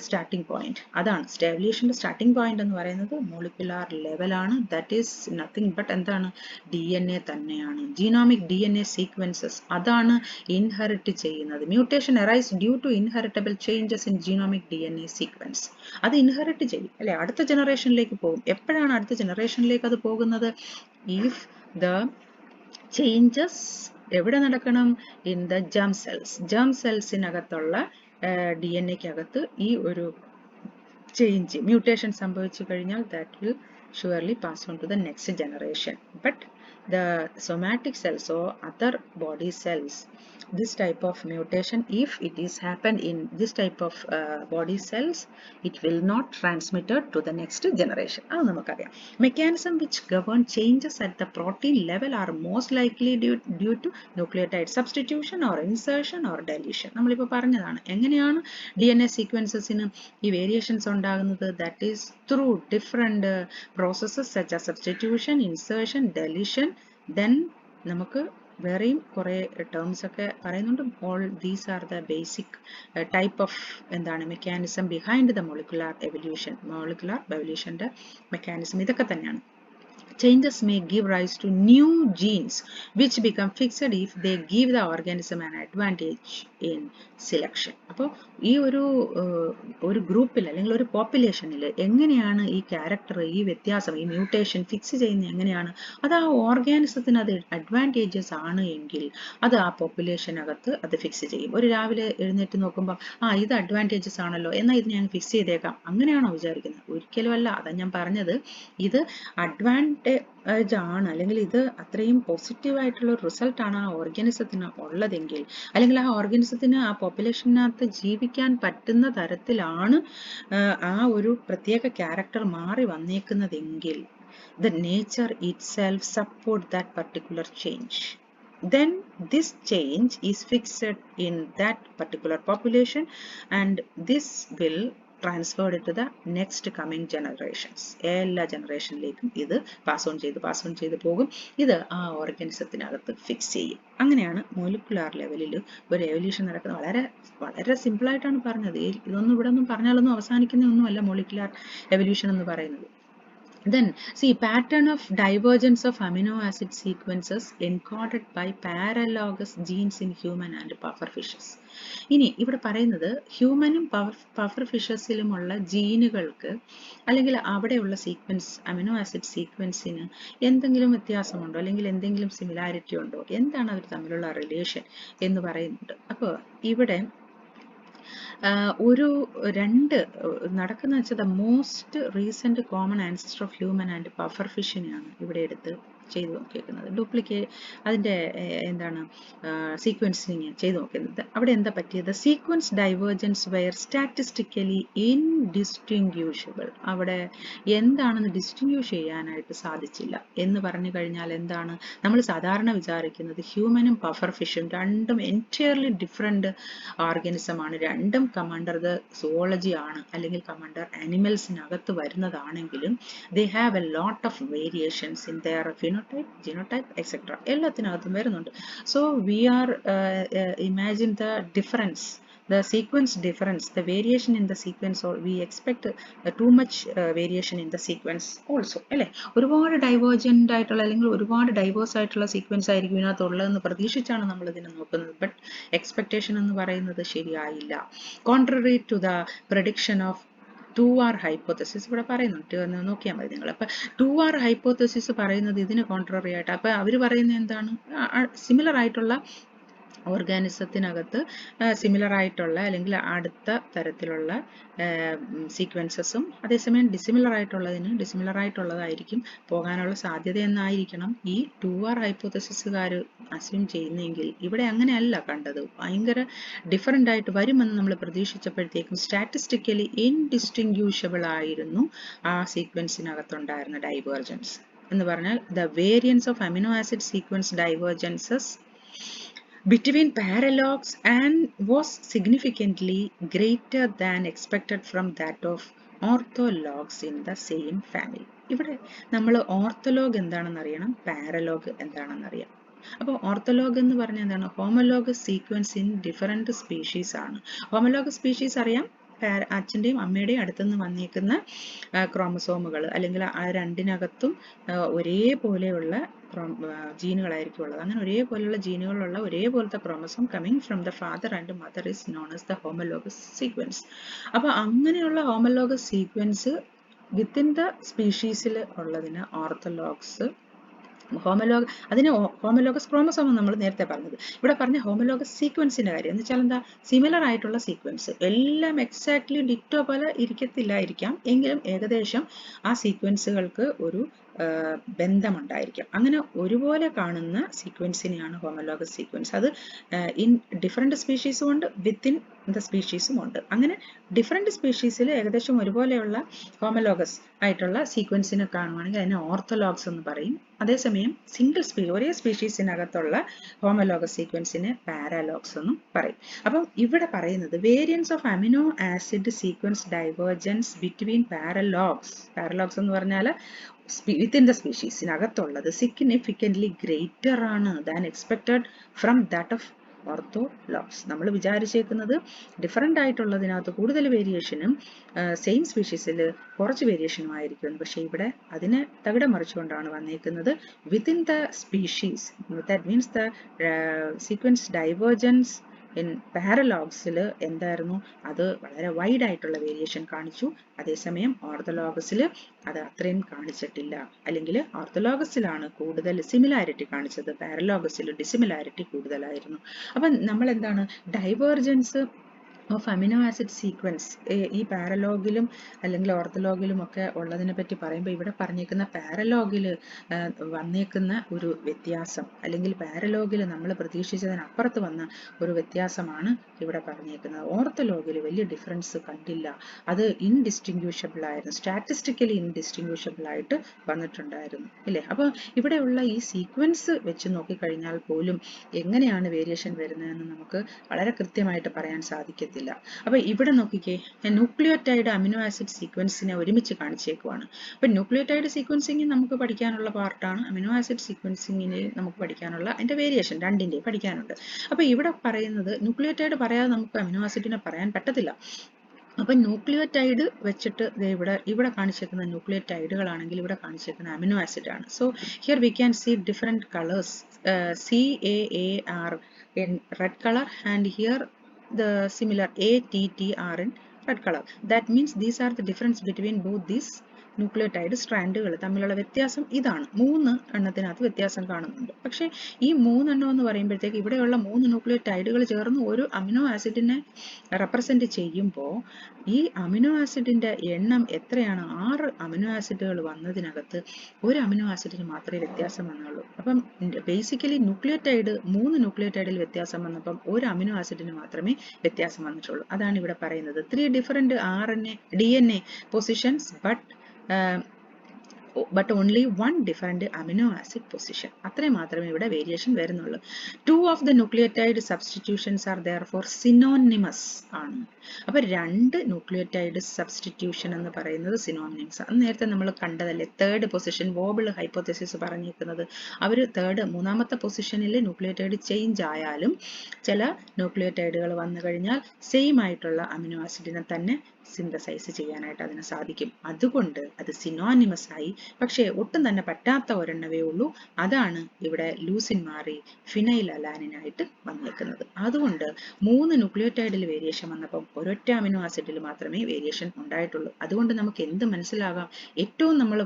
starting point. അതാണ് എവല്യൂഷൻ്റെ സ്റ്റാർട്ടിംഗ് പോയിന്റ് എന്ന് പറയുന്നത് മോളിക്കുലാർ ലെവലാണ്. ദാറ്റ് ഈസ് നത്തിങ് ബട്ട് എന്താണ്? DNA തന്നെയാണ്. ജീനോമിക് DNA സീക്വൻസസ് അതാണ് ഇൻഹെറിറ്റ് ചെയ്യുന്നത്. Mutation arise due to inheritable changes in genomic DNA sequence. അത് ഇൻഹെറിറ്റ് ചെയ്യും അല്ലെ? അടുത്ത ജനറേഷനിലേക്ക് പോകും. എപ്പോഴാണ് അടുത്ത ജനറേഷനിലേക്ക് അത് പോകുന്നത്? if the changes എവിടെ നടക്കണം? in the germ cells. germ cellsനകത്തുള്ള DNA-ക്കകത്ത് ഈ ഒരു ചേഞ്ച് മ്യൂട്ടേഷൻ സംഭവിച്ചു കഴിഞ്ഞാൽ that will surely pass on to the next generation. But the somatic cells or other body cells, this type of mutation, if it is happened in this type of body cells, it will not transmitted to the next generation. അത് നമുക്കറിയാം. Mechanism which govern changes at the protein level are most likely due to nucleotide substitution or insertion or deletion. നമ്മളിപ്പോൾ പറഞ്ഞതാണ് എങ്ങനെയാണ് DNA sequencesന് ഈ വേരിയേഷൻസ് ഉണ്ടാകുന്നത്? that is through different processes such as substitution, insertion, deletion. then നമുക്ക് വേറെയും കുറേ ടേംസ് ഒക്കെ പറയുന്നുണ്ട്. all these are the basic type of എന്താണ് mechanism behind the molecular evolution. Molecular എവല്യൂഷൻ്റെ മെക്കാനിസം ഇതൊക്കെ തന്നെയാണ്. Changes may give rise to new genes which become fixed if they give the organism an advantage in selection. അപ്പോൾ ഈ ഒരു ഗ്രൂപ്പിൽ അല്ലെങ്കിൽ ഒരു പോപ്പുലേഷനിൽ എങ്ങനെയാണ് ഈ ക്യാരക്ടർ, ഈ വ്യത്യാസം, ഈ മ്യൂട്ടേഷൻ ഫിക്സ് ചെയ്യുന്നത് എങ്ങനെയാണ്? അത് ആ ഓർഗാനിസത്തിന് അത് അഡ്വാൻറ്റേജസ് ആണ് എങ്കിൽ അത് ആ പോപ്പുലേഷനകത്ത് അത് ഫിക്സ് ചെയ്യും. ഒരു രാവിലെ എഴുന്നേറ്റ് നോക്കുമ്പോൾ ഇത് അഡ്വാൻറ്റേജസ് ആണല്ലോ, എന്നാൽ ഇത് ഞാൻ ഫിക്സ് ചെയ്തേക്കാം, അങ്ങനെയാണോ വിചാരിക്കുന്നത്? ഒരിക്കലും അല്ല. അതാണ് ഞാൻ പറഞ്ഞത്, ഇത് അഡ്വാൻറ്റേജ് ആണ് അല്ലെങ്കിൽ ഇത് അത്രയും പോസിറ്റീവായിട്ടുള്ള റിസൾട്ടാണ് ആ ഓർഗാനിസത്തിന് ഉള്ളതെങ്കിൽ, അല്ലെങ്കിൽ ആ ഓർഗാനിസത്തിന് ആ പോപ്പുലേഷനകത്ത് ജീവിക്കാൻ പറ്റുന്ന തരത്തിലാണ് ആ ഒരു പ്രത്യേക ക്യാരക്ടർ മാറി വന്നേക്കുന്നതെങ്കിൽ the nature itself support that particular change. Then this change is fixed in that particular population and this will transferred to the next coming generations. എല്ലാ ജനറേഷനിലേക്കും ഇത് പാസ് ഓൺ ചെയ്ത് പോകും. ഇത് ആ ഓർഗാനിസത്തിനകത്ത് ഫിക്സ് ചെയ്യും. അങ്ങനെയാണ് മോളിക്കുലാർ ലെവലിൽ ഒരു എവല്യൂഷൻ നടക്കുന്നത്. വളരെ വളരെ സിമ്പിളായിട്ടാണ് പറഞ്ഞത്. ഇതൊന്നും ഇവിടെ ഒന്നും പറഞ്ഞാലൊന്നും അവസാനിക്കുന്ന ഒന്നുമല്ല മോളിക്കുലാർ എവല്യൂഷൻ എന്ന് പറയുന്നത്. Then see pattern of divergence of amino acid sequences encoded by paralogous genes in human and puffer fishes. ഇനി ഇവിടെ പറയുന്നത് ഹ്യൂമനും പഫർ ഫിഷസിലുമുള്ള ജീനുകൾക്ക് അല്ലെങ്കിൽ അവിടെയുള്ള സീക്വൻസ് അമിനോ ആസിഡ് സീക്വൻസിന് എന്തെങ്കിലും വ്യത്യാസമുണ്ടോ അല്ലെങ്കിൽ എന്തെങ്കിലും സിമിലാരിറ്റി ഉണ്ടോ, എന്താണ് അവർ തമ്മിലുള്ള റിലേഷൻ എന്ന് പറയുന്നുണ്ട്. അപ്പോൾ ഇവിടെ ഒരു രണ്ട് നടക്കുന്ന വെച്ചാൽ the most recent common ancestor of human and puffer ഫിഷിനെയാണ് ഇവിടെ എടുത്ത് ചെയ്തു നോക്കിയിരിക്കുന്നത്. ഡ്യൂപ്ലിക്കേറ്റ് അതിൻ്റെ എന്താണ് സീക്വൻസിങ് ചെയ്തു നോക്കുന്നത്. അവിടെ എന്താ പറ്റിയത്? Sequence divergence were statistically indistinguishable. അവിടെ എന്താണെന്ന് ഡിസ്റ്റിങ്ക്യൂഷ് ചെയ്യാനായിട്ട് സാധിച്ചില്ല എന്ന് പറഞ്ഞു കഴിഞ്ഞാൽ എന്താണ് നമ്മൾ സാധാരണ വിചാരിക്കുന്നത്? ഹ്യൂമനും പഫർ ഫിഷും രണ്ടും എൻറ്റയർലി ഡിഫറെൻറ്റ് ഓർഗാനിസമാണ്. രണ്ടും കമാൻഡർ ദ സുവോളജി ആണ് അല്ലെങ്കിൽ commander ആനിമൽസിനകത്ത് വരുന്നതാണെങ്കിലും they have a lot of variations in their phenotype, genotype, etc. എല്ലാത്തിനകത്തും വരുന്നുണ്ട്. So we are imagine the difference, the sequence difference, the variation in the sequence, or we expect too much variation in the sequence also അല്ലേ? ഒരുപാട് ഡൈവേർജൻ്റ് ആയിട്ടുള്ള അല്ലെങ്കിൽ ഒരുപാട് ഡൈവേഴ്സ് ആയിട്ടുള്ള സീക്വൻസ് ആയിരിക്കും ഇതിനകത്തുള്ളതെന്ന് പ്രതീക്ഷിച്ചാണ് നമ്മൾ ഇതിനെ നോക്കുന്നത്. ബട്ട് എക്സ്പെക്ടേഷൻ എന്ന് പറയുന്നത് ശരിയായില്ല. Contrary to the prediction of 2R hypothesis ഇവിടെ പറയുന്നുണ്ട്. നോക്കിയാൽ മതി നിങ്ങൾ. അപ്പം 2R ഹൈപ്പോത്തസിസ് പറയുന്നത് ഇതിന് കോൺട്രറി ആയിട്ട്. അപ്പം അവർ പറയുന്നത് എന്താണ്? സിമിലർ ആയിട്ടുള്ള ഓർഗാനിസത്തിനകത്ത് സിമിലർ ആയിട്ടുള്ള അല്ലെങ്കിൽ അടുത്ത തരത്തിലുള്ള സീക്വൻസസും അതേസമയം ഡിസിമിലർ ആയിട്ടുള്ളതായിരിക്കും പോകാനുള്ള സാധ്യത എന്നായിരിക്കണം ഈ 2R ഹൈപ്പോത്തസിസുകാർ അസ്യൂം ചെയ്യുന്നെങ്കിൽ ഇവിടെ അങ്ങനെയല്ല കണ്ടത്. ഭയങ്കര ഡിഫറൻ്റ് ആയിട്ട് വരുമെന്ന് നമ്മൾ പ്രതീക്ഷിച്ചപ്പോഴത്തേക്കും സ്റ്റാറ്റിസ്റ്റിക്കലി ഇൻഡിസ്റ്റിങ്ക്യൂഷബിൾ ആയിരുന്നു ആ സീക്വൻസിനകത്തുണ്ടായിരുന്ന ഡൈവേർജൻസ് എന്ന് പറഞ്ഞാൽ the variance of amino acid sequence divergences between paralogs and was significantly greater than expected from that of orthologs in the same family. ഇവിടെ നമ്മൾ ഓർത്തോലോഗ് എന്താണെന്ന് അറിയണം, പാരലോഗ് എന്താണെന്ന് അറിയാം. അപ്പോൾ ഓർത്തോലോഗ് എന്ന് പറഞ്ഞാൽ എന്താണ്? Homologous sequence in different species ആണ്. ഹോമോലോഗസ് സ്പീഷീസ് അറിയാം, അച്ഛൻ്റെയും അമ്മയുടെയും അടുത്തുനിന്ന് വന്നേക്കുന്ന ക്രോമസോമുകൾ അല്ലെങ്കിൽ ആ രണ്ടിനകത്തും ഒരേപോലെയുള്ള ജീനുകളായിരിക്കും ഉള്ളത്. അങ്ങനെ ഒരേപോലെയുള്ള ജീനുകളുള്ള ഒരേപോലത്തെ chromosome coming from the father and mother is known as the homologous sequence. അപ്പോൾ അങ്ങനെയുള്ള ഹോമോലോഗസ് സീക്വൻസ് വിത്തിൻ ദ സ്പീഷീസിൽ ഉള്ളതിന് ഓർത്തോലോഗ്സ് അതിന് ഹോമോലോഗസ് ക്രോമസോം നമ്മൾ നേരത്തെ പറഞ്ഞത്. ഇവിടെ പറഞ്ഞ ഹോമോലോഗസ് സീക്വൻസിന്റെ കാര്യം എന്ന് വെച്ചാൽ എന്താ? സിമിലർ ആയിട്ടുള്ള സീക്വൻസ് എല്ലാം എക്സാക്ട്ലി ഡിറ്റോ പോലെ ഇരിക്കത്തില്ലായിരിക്കാം, എങ്കിലും ഏകദേശം ആ സീക്വൻസുകൾക്ക് ഒരു ബന്ധമുണ്ടായിരിക്കാം. അങ്ങനെ ഒരുപോലെ കാണുന്ന സീക്വൻസിനെയാണ് ഹോമോലോഗസ് സീക്വൻസ്. അത് ഇൻ ഡിഫറെൻറ്റ് സ്പീഷീസും ഉണ്ട്, വിത്തിൻ ദ സ്പീഷീസും ഉണ്ട്. അങ്ങനെ ഡിഫറെൻറ്റ് സ്പീഷീസിൽ ഏകദേശം ഒരുപോലെയുള്ള ഹോമോലോഗസ് ആയിട്ടുള്ള സീക്വൻസിനെ കാണുവാണെങ്കിൽ അതിനെ ഓർത്തോലോഗ്സ് എന്ന് പറയും. അതേസമയം ഒരേ സ്പീഷീസിനകത്തുള്ള ഹോമോലോഗസ് സീക്വൻസിനെ പാരാലോഗ്സ് എന്നും പറയും. അപ്പം ഇവിടെ പറയുന്നത് variance of amino acid sequence divergence between paralogs എന്ന് പറഞ്ഞാൽ വിത്തിൻ ദ സ്പീഷീസിനകത്തുള്ളത് സിഗ്നിഫിക്കൻ്റ്ലി ഗ്രേറ്റർ ആണ് than expected from that of orthologs. നമ്മൾ വിചാരിച്ചേക്കുന്നത് ഡിഫറൻ്റ് ആയിട്ടുള്ളതിനകത്ത് കൂടുതൽ വേരിയേഷനും സെയിം സ്പീഷീസിൽ കുറച്ച് വേരിയേഷനും ആയിരിക്കും. പക്ഷേ ഇവിടെ അതിനെ തകിടം മറിച്ചുകൊണ്ടാണ് വന്നേക്കുന്നത് within the species. That means the sequence divergence in പാരലോഗ്സിൽ എന്തായിരുന്നു? അത് വളരെ വൈഡ് ആയിട്ടുള്ള വേരിയേഷൻ കാണിച്ചു. അതേസമയം ഓർത്തോലോഗസിൽ അത് അത്രയും കാണിച്ചിട്ടില്ല. അല്ലെങ്കിൽ ഓർത്തോലോഗസിലാണ് കൂടുതൽ സിമിലാരിറ്റി കാണിച്ചത്, പാരലോഗസിൽ ഡിസിമിലാരിറ്റി കൂടുതലായിരുന്നു. അപ്പം നമ്മൾ എന്താണ് divergence of amino acid sequence ഈ പാരലോഗിലും അല്ലെങ്കിൽ ഓർത്തോലോഗിലും ഒക്കെ ഉള്ളതിനെ പറ്റി പറയുമ്പോൾ ഇവിടെ പറഞ്ഞേക്കുന്ന പാരലോഗിൽ വന്നേക്കുന്ന ഒരു വ്യത്യാസം അല്ലെങ്കിൽ പാരലോഗിൽ നമ്മൾ പ്രതീക്ഷിച്ചതിനപ്പുറത്ത് വന്ന ഒരു വ്യത്യാസമാണ് ഇവിടെ പറഞ്ഞേക്കുന്നത്. ഓർത്തോലോഗിൽ വലിയ ഡിഫറൻസ് കണ്ടില്ല, അത് ഇൻഡിസ്റ്റിങ്ക്യൂഷബിൾ ആയിരുന്നു, സ്റ്റാറ്റിസ്റ്റിക്കലി ഇൻഡിസ്റ്റിങ്ക്യൂഷബിൾ ആയിട്ട് വന്നിട്ടുണ്ടായിരുന്നു ഇല്ലേ. അപ്പോൾ ഇവിടെയുള്ള ഈ സീക്വൻസ് വെച്ച് നോക്കിക്കഴിഞ്ഞാൽ പോലും എങ്ങനെയാണ് വേരിയേഷൻ വരുന്നതെന്ന് നമുക്ക് വളരെ കൃത്യമായിട്ട് പറയാൻ സാധിക്കത്തില്ല. അപ്പൊ ഇവിടെ നോക്കിക്കേ, ന്യൂക്ലിയോടൈഡ് അമിനോ ആസിഡ് സീക്വൻസിനെ ഒരുമിച്ച് കാണിച്ചേക്കുവാണ്. അപ്പൊ ന്യൂക്ലിയോടൈഡ് സീക്വൻസിങ് നമുക്ക് പഠിക്കാനുള്ള പാർട്ടാണ്, അമിനോ ആസിഡ് സീക്വൻസിങ്ങിന് നമുക്ക് പഠിക്കാനുള്ള അതിന്റെ വേരിയേഷൻ രണ്ടിന്റെയും പഠിക്കാനുണ്ട്. അപ്പൊ ഇവിടെ പറയുന്നത് ന്യൂക്ലിയോടൈഡ് പറയാതെ നമുക്ക് അമിനോ ആസിഡിനെ പറയാൻ പറ്റത്തില്ല. അപ്പൊ ന്യൂക്ലിയോടൈഡ് വെച്ചിട്ട് ഇവിടെ കാണിച്ചേക്കുന്ന ന്യൂക്ലിയോടൈഡുകളാണെങ്കിൽ ഇവിടെ കാണിച്ചേക്കുന്ന അമിനോ ആസിഡ് ആണ്. So here we can see different colours, CAAR in red color and here the similar ATTR in red color. That means these are the difference between both these nucleotide സ്ട്രാൻഡുകൾ തമ്മിലുള്ള വ്യത്യാസം ഇതാണ്. 3 എണ്ണത്തിനകത്ത് വ്യത്യാസം കാണുന്നുണ്ട്. പക്ഷേ ഈ 3 എണ്ണം എന്ന് പറയുമ്പോഴത്തേക്ക് ഇവിടെയുള്ള 3 ന്യൂക്ലിയോടൈഡുകൾ ചേർന്ന് ഒരു അമിനോ ആസിഡിനെ റെപ്രസെന്റ് ചെയ്യുമ്പോൾ ഈ അമിനോ ആസിഡിന്റെ എണ്ണം എത്രയാണ്? 6 അമിനോ ആസിഡുകൾ വന്നതിനകത്ത് ഒരു അമിനോ ആസിഡിന് മാത്രമേ വ്യത്യാസം വന്നുള്ളൂ. അപ്പം ബേസിക്കലി 3 ന്യൂക്ലിയോടൈഡിൽ വ്യത്യാസം വന്നപ്പം ഒരു അമിനോ ആസിഡിന് മാത്രമേ വ്യത്യാസം വന്നിട്ടുള്ളൂ. അതാണ് ഇവിടെ പറയുന്നത്. 3 different DNA positions but only one different amino acid position. അത്രേ മാത്രമേ ഇവിടെ വേരിയേഷൻ വരുന്നുള്ളൂ. 2 of the nucleotide substitutions are therefore synonymous ആണ്. അപ്പൊ 2 ന്യൂക്ലിയോടൈഡ് സബ്സ്റ്റിറ്റ്യൂഷൻ എന്ന് പറയുന്നത് സിനോണിംസ്. നേരത്തെ നമ്മൾ കണ്ടതല്ലേ, തേർഡ് പൊസിഷൻ വോബിൾ ഹൈപ്പോതെസിസ് പറഞ്ഞിരിക്കുന്നത്. അവർ മൂന്നാമത്തെ പൊസിഷനിൽ ന്യൂക്ലിയോടൈഡ് ചേഞ്ച് ആയാലും ചില ന്യൂക്ലിയോടൈഡുകൾ വന്നു കഴിഞ്ഞാൽ സെയിം ആയിട്ടുള്ള അമിനോ ആസിഡിനെ തന്നെ സിന്തസൈസ് ചെയ്യാനായിട്ട് അതിന് സാധിക്കും. അതുകൊണ്ട് അത് സിനോണിമസ് ആയി. പക്ഷേ ഒട്ടും തന്നെ പറ്റാത്ത ഒരെണ്ണവേ ഉള്ളൂ. അതാണ് ഇവിടെ ലൂസിൻ മാറി ഫിനൈൽ അലാനിനായിട്ട് വന്നേക്കുന്നത്. അതുകൊണ്ട് 3 ന്യൂക്ലിയോടൈഡിൽ വേരിയേഷൻ വന്നപ്പോൾ ഒരൊറ്റ അമിനോ ആസിഡിൽ മാത്രമേ വേരിയേഷൻ ഉണ്ടായിട്ടുള്ളൂ. അതുകൊണ്ട് നമുക്ക് എന്ത് മനസ്സിലാകാം? ഏറ്റവും നമ്മൾ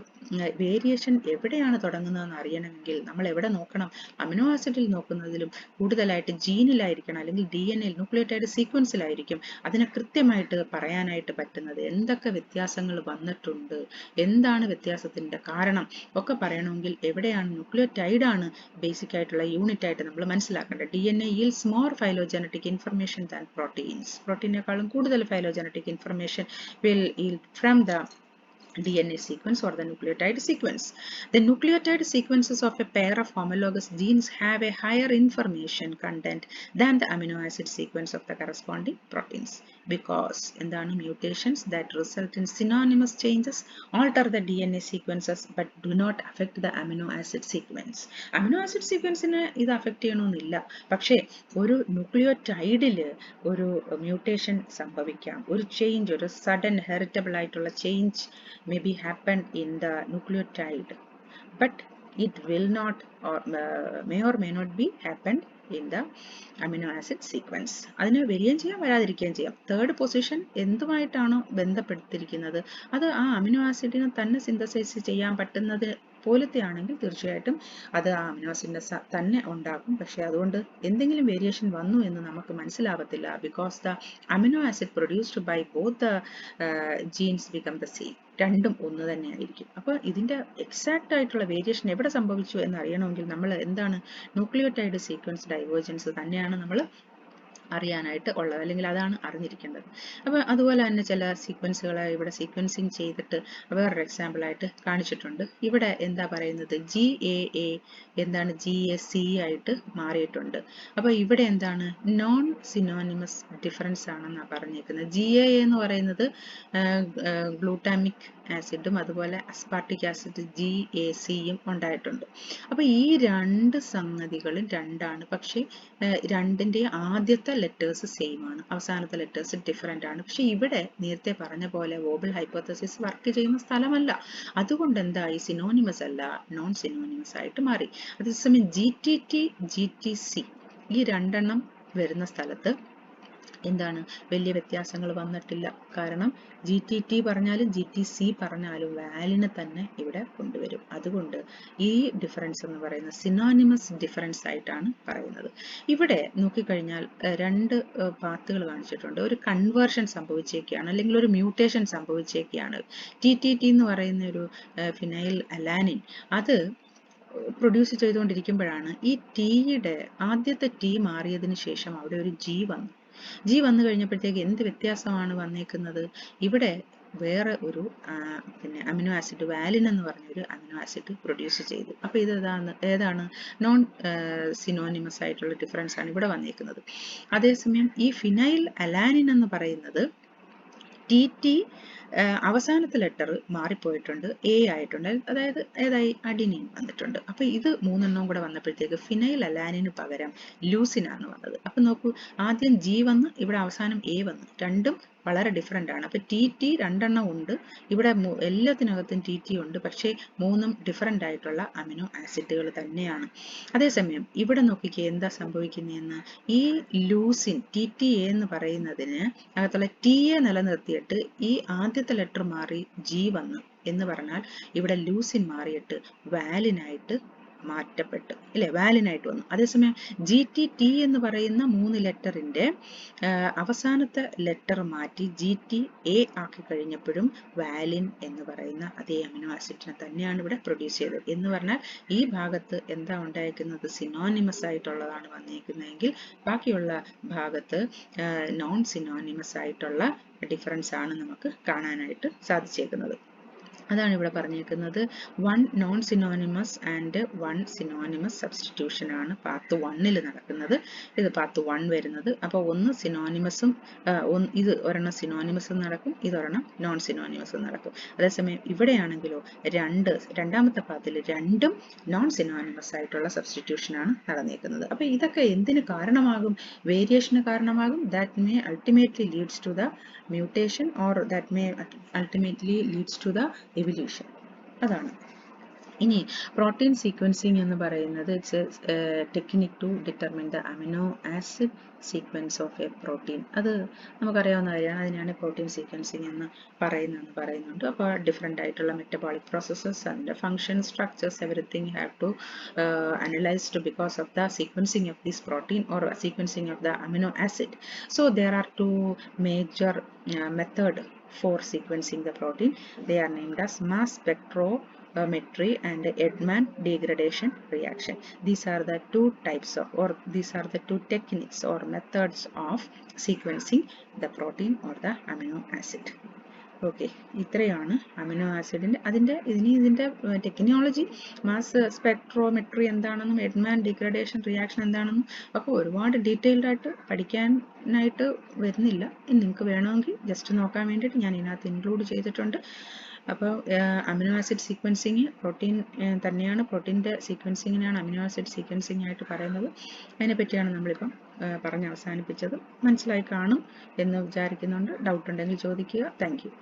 വേരിയേഷൻ എവിടെയാണ് തുടങ്ങുന്നതെന്ന് അറിയണമെങ്കിൽ നമ്മൾ എവിടെ നോക്കണം? അമിനോ ആസിഡിൽ നോക്കുന്നതിലും കൂടുതലായിട്ട് ജീനിലായിരിക്കണം, അല്ലെങ്കിൽ DNA ന്യൂക്ലിയോടൈഡ് സീക്വൻസിലായിരിക്കും അതിനെ കൃത്യമായിട്ട് പറയാനായിട്ട് പറ്റുന്നത്. എന്തൊക്കെ വ്യത്യാസങ്ങൾ വന്നിട്ടുണ്ട്, എന്താണ് വ്യത്യാസത്തിന്റെ കാരണം ഒക്കെ പറയണമെങ്കിൽ എവിടെയാണ് ന്യൂക്ലിയോടൈഡ് ആണ് ബേസിക് ആയിട്ടുള്ള യൂണിറ്റ് ആയിട്ട് നമ്മൾ മനസ്സിലാക്കേണ്ടത്. DNA yields more phylogenetic information than proteins. പ്രോട്ടീനേക്കാളും കൂടുതൽ phylogenetic information will yield from the DNA sequence or the nucleotide sequence. The nucleotide sequences of a pair of homologous genes have a higher information content than the amino acid sequence of the corresponding proteins, because എന്താണ് mutations that result in synonymous changes alter the DNA sequences but do not affect the amino acid sequence. Amino acid sequence നെ ഇത് affect ചെയ്യണമെന്നില്ല, പക്ഷേ ഒരു ന്യൂക്ലിയോടൈഡിൽ ഒരു മ്യൂട്ടേഷൻ സംഭവിക്കാം, ഒരു ചേഞ്ച്, ഒരു സഡൻ ഹെറിറ്റബിൾ ആയിട്ടുള്ള change may be happened in the nucleotide, but it will not or may or may not be happened in the amino acid sequence. അതിനെ വരികയും ചെയ്യാം, വരാതിരിക്കുകയും ചെയ്യാം. തേർഡ് പൊസിഷൻ എന്തുമായിട്ടാണോ ബന്ധപ്പെടുത്തിയിരിക്കുന്നത് അത് ആ അമിനോ ആസിഡിനെ തന്നെ സിന്തസൈസ് ചെയ്യാൻ പറ്റുന്നത് പോലത്തെ ആണെങ്കിൽ തീർച്ചയായിട്ടും അത് ആ അമിനോ ആസിഡിനെ തന്നെ ഉണ്ടാകും. പക്ഷേ അതുകൊണ്ട് എന്തെങ്കിലും വേരിയേഷൻ വന്നു എന്ന് നമുക്ക് മനസ്സിലാവത്തില്ല, because the amino acid produced by both the genes become the same. രണ്ടും ഒന്ന് തന്നെ ആയിരിക്കും. അപ്പോൾ ഇതിന്റെ എക്സാക്റ്റ് ആയിട്ടുള്ള വേരിയേഷൻ എവിടെ സംഭവിച്ചു എന്ന് അറിയണമെങ്കിൽ നമ്മൾ എന്താണ് ന്യൂക്ലിയോടൈഡ് സീക്വൻസ് ഡൈവേർജൻസ് തന്നെയാണ് നമ്മൾ അറിയാനായിട്ട് ഉള്ളത്, അല്ലെങ്കിൽ അതാണ് അറിഞ്ഞിരിക്കേണ്ടത്. അപ്പോൾ അതുപോലെ തന്നെ ചില സീക്വൻസുകളെ ഇവിടെ സീക്വൻസിങ് ചെയ്തിട്ട് വേറൊരു എക്സാമ്പിൾ ആയിട്ട് കാണിച്ചിട്ടുണ്ട്. ഇവിടെ എന്താ പറയുന്നത്, GAA എന്താണ് GAC ആയിട്ട് മാറിയിട്ടുണ്ട്. അപ്പോൾ ഇവിടെ എന്താണ് നോൺ സിനോണിമസ് ഡിഫറൻസ് ആണെന്നാണ് പറഞ്ഞേക്കുന്നത്. GAA എന്ന് പറയുന്നത് ഗ്ലൂട്ടാമിക് ആസിഡും അതുപോലെ അസ്പാർട്ടിക് ആസിഡ് GACയും ഉണ്ടായിട്ടുണ്ട്. അപ്പോൾ ഈ രണ്ട് സംഗതികളും രണ്ടാണ്, പക്ഷേ രണ്ടിന്റെ ആദ്യത്തെ ലെറ്റേഴ്സ് സെയിം ആണ്, അവസാനത്തെ ലെറ്റേഴ്സ് ഡിഫറെന്റ് ആണ്. പക്ഷെ ഇവിടെ നേരത്തെ പറഞ്ഞ പോലെ വോബൽ ഹൈപ്പോത്തസിസ് വർക്ക് ചെയ്യുന്ന സ്ഥലമല്ല, അതുകൊണ്ട് എന്തായി, സിനോണിമസ് അല്ല, നോൺ സിനോണിമസ് ആയിട്ട് മാറി. അതേസമയം GTT GTC ഈ രണ്ടെണ്ണം വരുന്ന സ്ഥലത്ത് എന്താണ് വലിയ വ്യത്യാസങ്ങൾ വന്നിട്ടില്ല. കാരണം GTT പറഞ്ഞാലും GTC പറഞ്ഞാലും വാലിനെ തന്നെ ഇവിടെ കൊണ്ടുവരും. അതുകൊണ്ട് ഈ ഡിഫറൻസ് എന്ന് പറയുന്നത് സിനോണിമസ് ഡിഫറൻസ് ആയിട്ടാണ് പറയുന്നത്. ഇവിടെ നോക്കിക്കഴിഞ്ഞാൽ രണ്ട് പാത്തുകൾ കാണിച്ചിട്ടുണ്ട്. ഒരു കൺവേർഷൻ സംഭവിച്ചേക്കാണ്, അല്ലെങ്കിൽ ഒരു മ്യൂട്ടേഷൻ സംഭവിച്ചേക്കാണ്. TTT എന്ന് പറയുന്ന ഒരു ഫിനൈൽ അലാനിൻ അത് പ്രൊഡ്യൂസ് ചെയ്തുകൊണ്ടിരിക്കുമ്പോഴാണ് ഈ Tയുടെ ആദ്യത്തെ T മാറിയതിന് ശേഷം അവിടെ ഒരു G വന്നു. G വന്നു കഴിഞ്ഞപ്പോഴത്തേക്ക് എന്ത് വ്യത്യാസമാണ് വന്നേക്കുന്നത്? ഇവിടെ വേറെ ഒരു അമിനോ ആസിഡ് വാലിൻ എന്ന് പറഞ്ഞൊരു അമിനോ ആസിഡ് പ്രൊഡ്യൂസ് ചെയ്തു. അപ്പോൾ ഇത് ഏതാണ് നോൺ സിനോണിമസ് ആയിട്ടുള്ള ഡിഫറൻസ് ആണ് ഇവിടെ വന്നേക്കുന്നത്. അതേസമയം ഈ ഫിനൈൽ അലാനിൻ എന്ന് പറയുന്നത് TT അവസാനത്തെ ലെറ്റർ മാറിപ്പോയിട്ടുണ്ട്, A ആയിട്ടുണ്ട്, അതായത് ഏതായി അഡിനിൻ വന്നിട്ടുണ്ട്. അപ്പൊ ഇത് മൂന്നെണ്ണവും കൂടെ വന്നപ്പോഴത്തേക്ക് ഫിനൈൽ അലാനിന് പകരം ലൂസിനാണ് വന്നത്. അപ്പൊ നോക്കൂ, ആദ്യം G വന്ന് ഇവിടെ അവസാനം A വന്നു, രണ്ടും വളരെ ഡിഫറെന്റ് ആണ്. അപ്പൊ TT രണ്ടെണ്ണം ഉണ്ട്, ഇവിടെ എല്ലാത്തിനകത്തും TT ഉണ്ട്, പക്ഷേ മൂന്നും ഡിഫറെന്റ് ആയിട്ടുള്ള അമിനോ ആസിഡുകൾ തന്നെയാണ്. അതേസമയം ഇവിടെ നോക്കിക്കേ എന്താ സംഭവിക്കുന്നതെന്ന്. ഈ ലൂസിൻ TTA എന്ന് പറയുന്നതിന് അകത്തുള്ള TA നിലനിർത്തിയിട്ട് ഈ ആദ്യത്തെ ലെറ്റർ മാറി G വന്നു എന്ന് പറഞ്ഞാൽ ഇവിടെ ലൂസിൻ മാറിയിട്ട് വാലിനായിട്ട് മാറ്റപ്പെട്ടു, അല്ലെ, വാലിനായിട്ട് വന്നു. അതേസമയം GTT എന്ന് പറയുന്ന 3 ലെറ്ററിന്റെ അവസാനത്തെ ലെറ്റർ മാറ്റി GTA ആക്കി കഴിഞ്ഞപ്പോഴും വാലിൻ എന്ന് പറയുന്ന അതേ അമിനോ ആസിഡിനെ തന്നെയാണ് ഇവിടെ പ്രൊഡ്യൂസ് ചെയ്തത്. എന്ന് പറഞ്ഞാൽ ഈ ഭാഗത്ത് എന്താ ഉണ്ടായിരിക്കുന്നത്, സിനോണിമസ് ആയിട്ടുള്ളതാണ് വന്നിരിക്കുന്നതെങ്കിൽ ബാക്കിയുള്ള ഭാഗത്ത് നോൺ സിനോണിമസ് ആയിട്ടുള്ള ഡിഫറൻസ് ആണ് നമുക്ക് കാണാനായിട്ട് സാധിച്ചേക്കുന്നത്. അതാണ് ഇവിടെ പറഞ്ഞിരിക്കുന്നത്. 1 non synonymous and 1 synonymous substitution ആണ് പാർട്ട് 1-ൽ നടക്കുന്നത്. ഇത് പാർട്ട് 1 വരുന്നത്. അപ്പോൾ ഒന്ന് സിനോണിമസും ഇത് ഒരെണ്ണം സിനോണിമസും നടക്കും, ഇതൊരെണ്ണം നോൺ സിനോണിമസും നടക്കും. അതേസമയം ഇവിടെയാണെങ്കിലോ രണ്ടാമത്തെ പാർട്ടിൽ രണ്ടും നോൺ സിനോണിമസ് ആയിട്ടുള്ള സബ്സ്റ്റിറ്റ്യൂഷൻ ആണ് നടന്നിരിക്കുന്നത്. അപ്പോൾ ഇതൊക്കെ എന്തിന് കാരണമാകും? വേരിയേഷന് കാരണമാകും. That may ultimately leads to the mutation or that may ultimately leads to the evolution. അതാണ്. ഇനി പ്രോട്ടീൻ സീക്വൻസിങ് എന്ന് പറയുന്നത് it's a technique to determine the amino acid sequence of a protein. അത് നമുക്കറിയാവുന്ന കാര്യമാണ്. അതിനാണ് പ്രോട്ടീൻ സീക്വൻസിങ് എന്ന് പറയുന്നുണ്ട്. അപ്പോൾ ഡിഫറെൻ്റ് ആയിട്ടുള്ള metabolic processes and function structures everything have to analysed because of the sequencing of this protein or sequencing of the amino acid. So there are two major methods for sequencing the protein. They are named as mass spectrometry and Edman degradation reaction. These are the two types of, or these are the two techniques or methods of sequencing the protein or the amino acid. Okay, ഇത്രയാണ് അമിനോ ആസിഡിൻ്റെ ഇതിൻ്റെ ടെക്നോളജി. മാസ് സ്പെക്ട്രോമെട്രി എന്താണെന്നും എഡ്മാൻ ഡിഗ്രഡേഷൻ റിയാക്ഷൻ എന്താണെന്നും ഒക്കെ ഒരുപാട് ഡീറ്റെയിൽഡ് ആയിട്ട് പഠിക്കാനായിട്ട് വരുന്നില്ല. നിങ്ങൾക്ക് വേണമെങ്കിൽ ജസ്റ്റ് നോക്കാൻ വേണ്ടിയിട്ട് ഞാൻ ഇതിനകത്ത് ഇൻക്ലൂഡ് ചെയ്തിട്ടുണ്ട്. അപ്പോൾ അമിനോ ആസിഡ് സീക്വൻസിങ് പ്രോട്ടീൻ തന്നെയാണ്. പ്രോട്ടീൻ്റെ സീക്വൻസിങ്ങിനാണ് അമിനോ ആസിഡ് സീക്വൻസിങ് ആയിട്ട് പറയുന്നത്. അതിനെപ്പറ്റിയാണ് നമ്മളിപ്പം പറഞ്ഞ് അവസാനിപ്പിച്ചത്. മനസ്സിലായി കാണും എന്ന് വിചാരിക്കുന്നുണ്ട്. ഡൗട്ട് ഉണ്ടെങ്കിൽ ചോദിക്കുക. Thank you.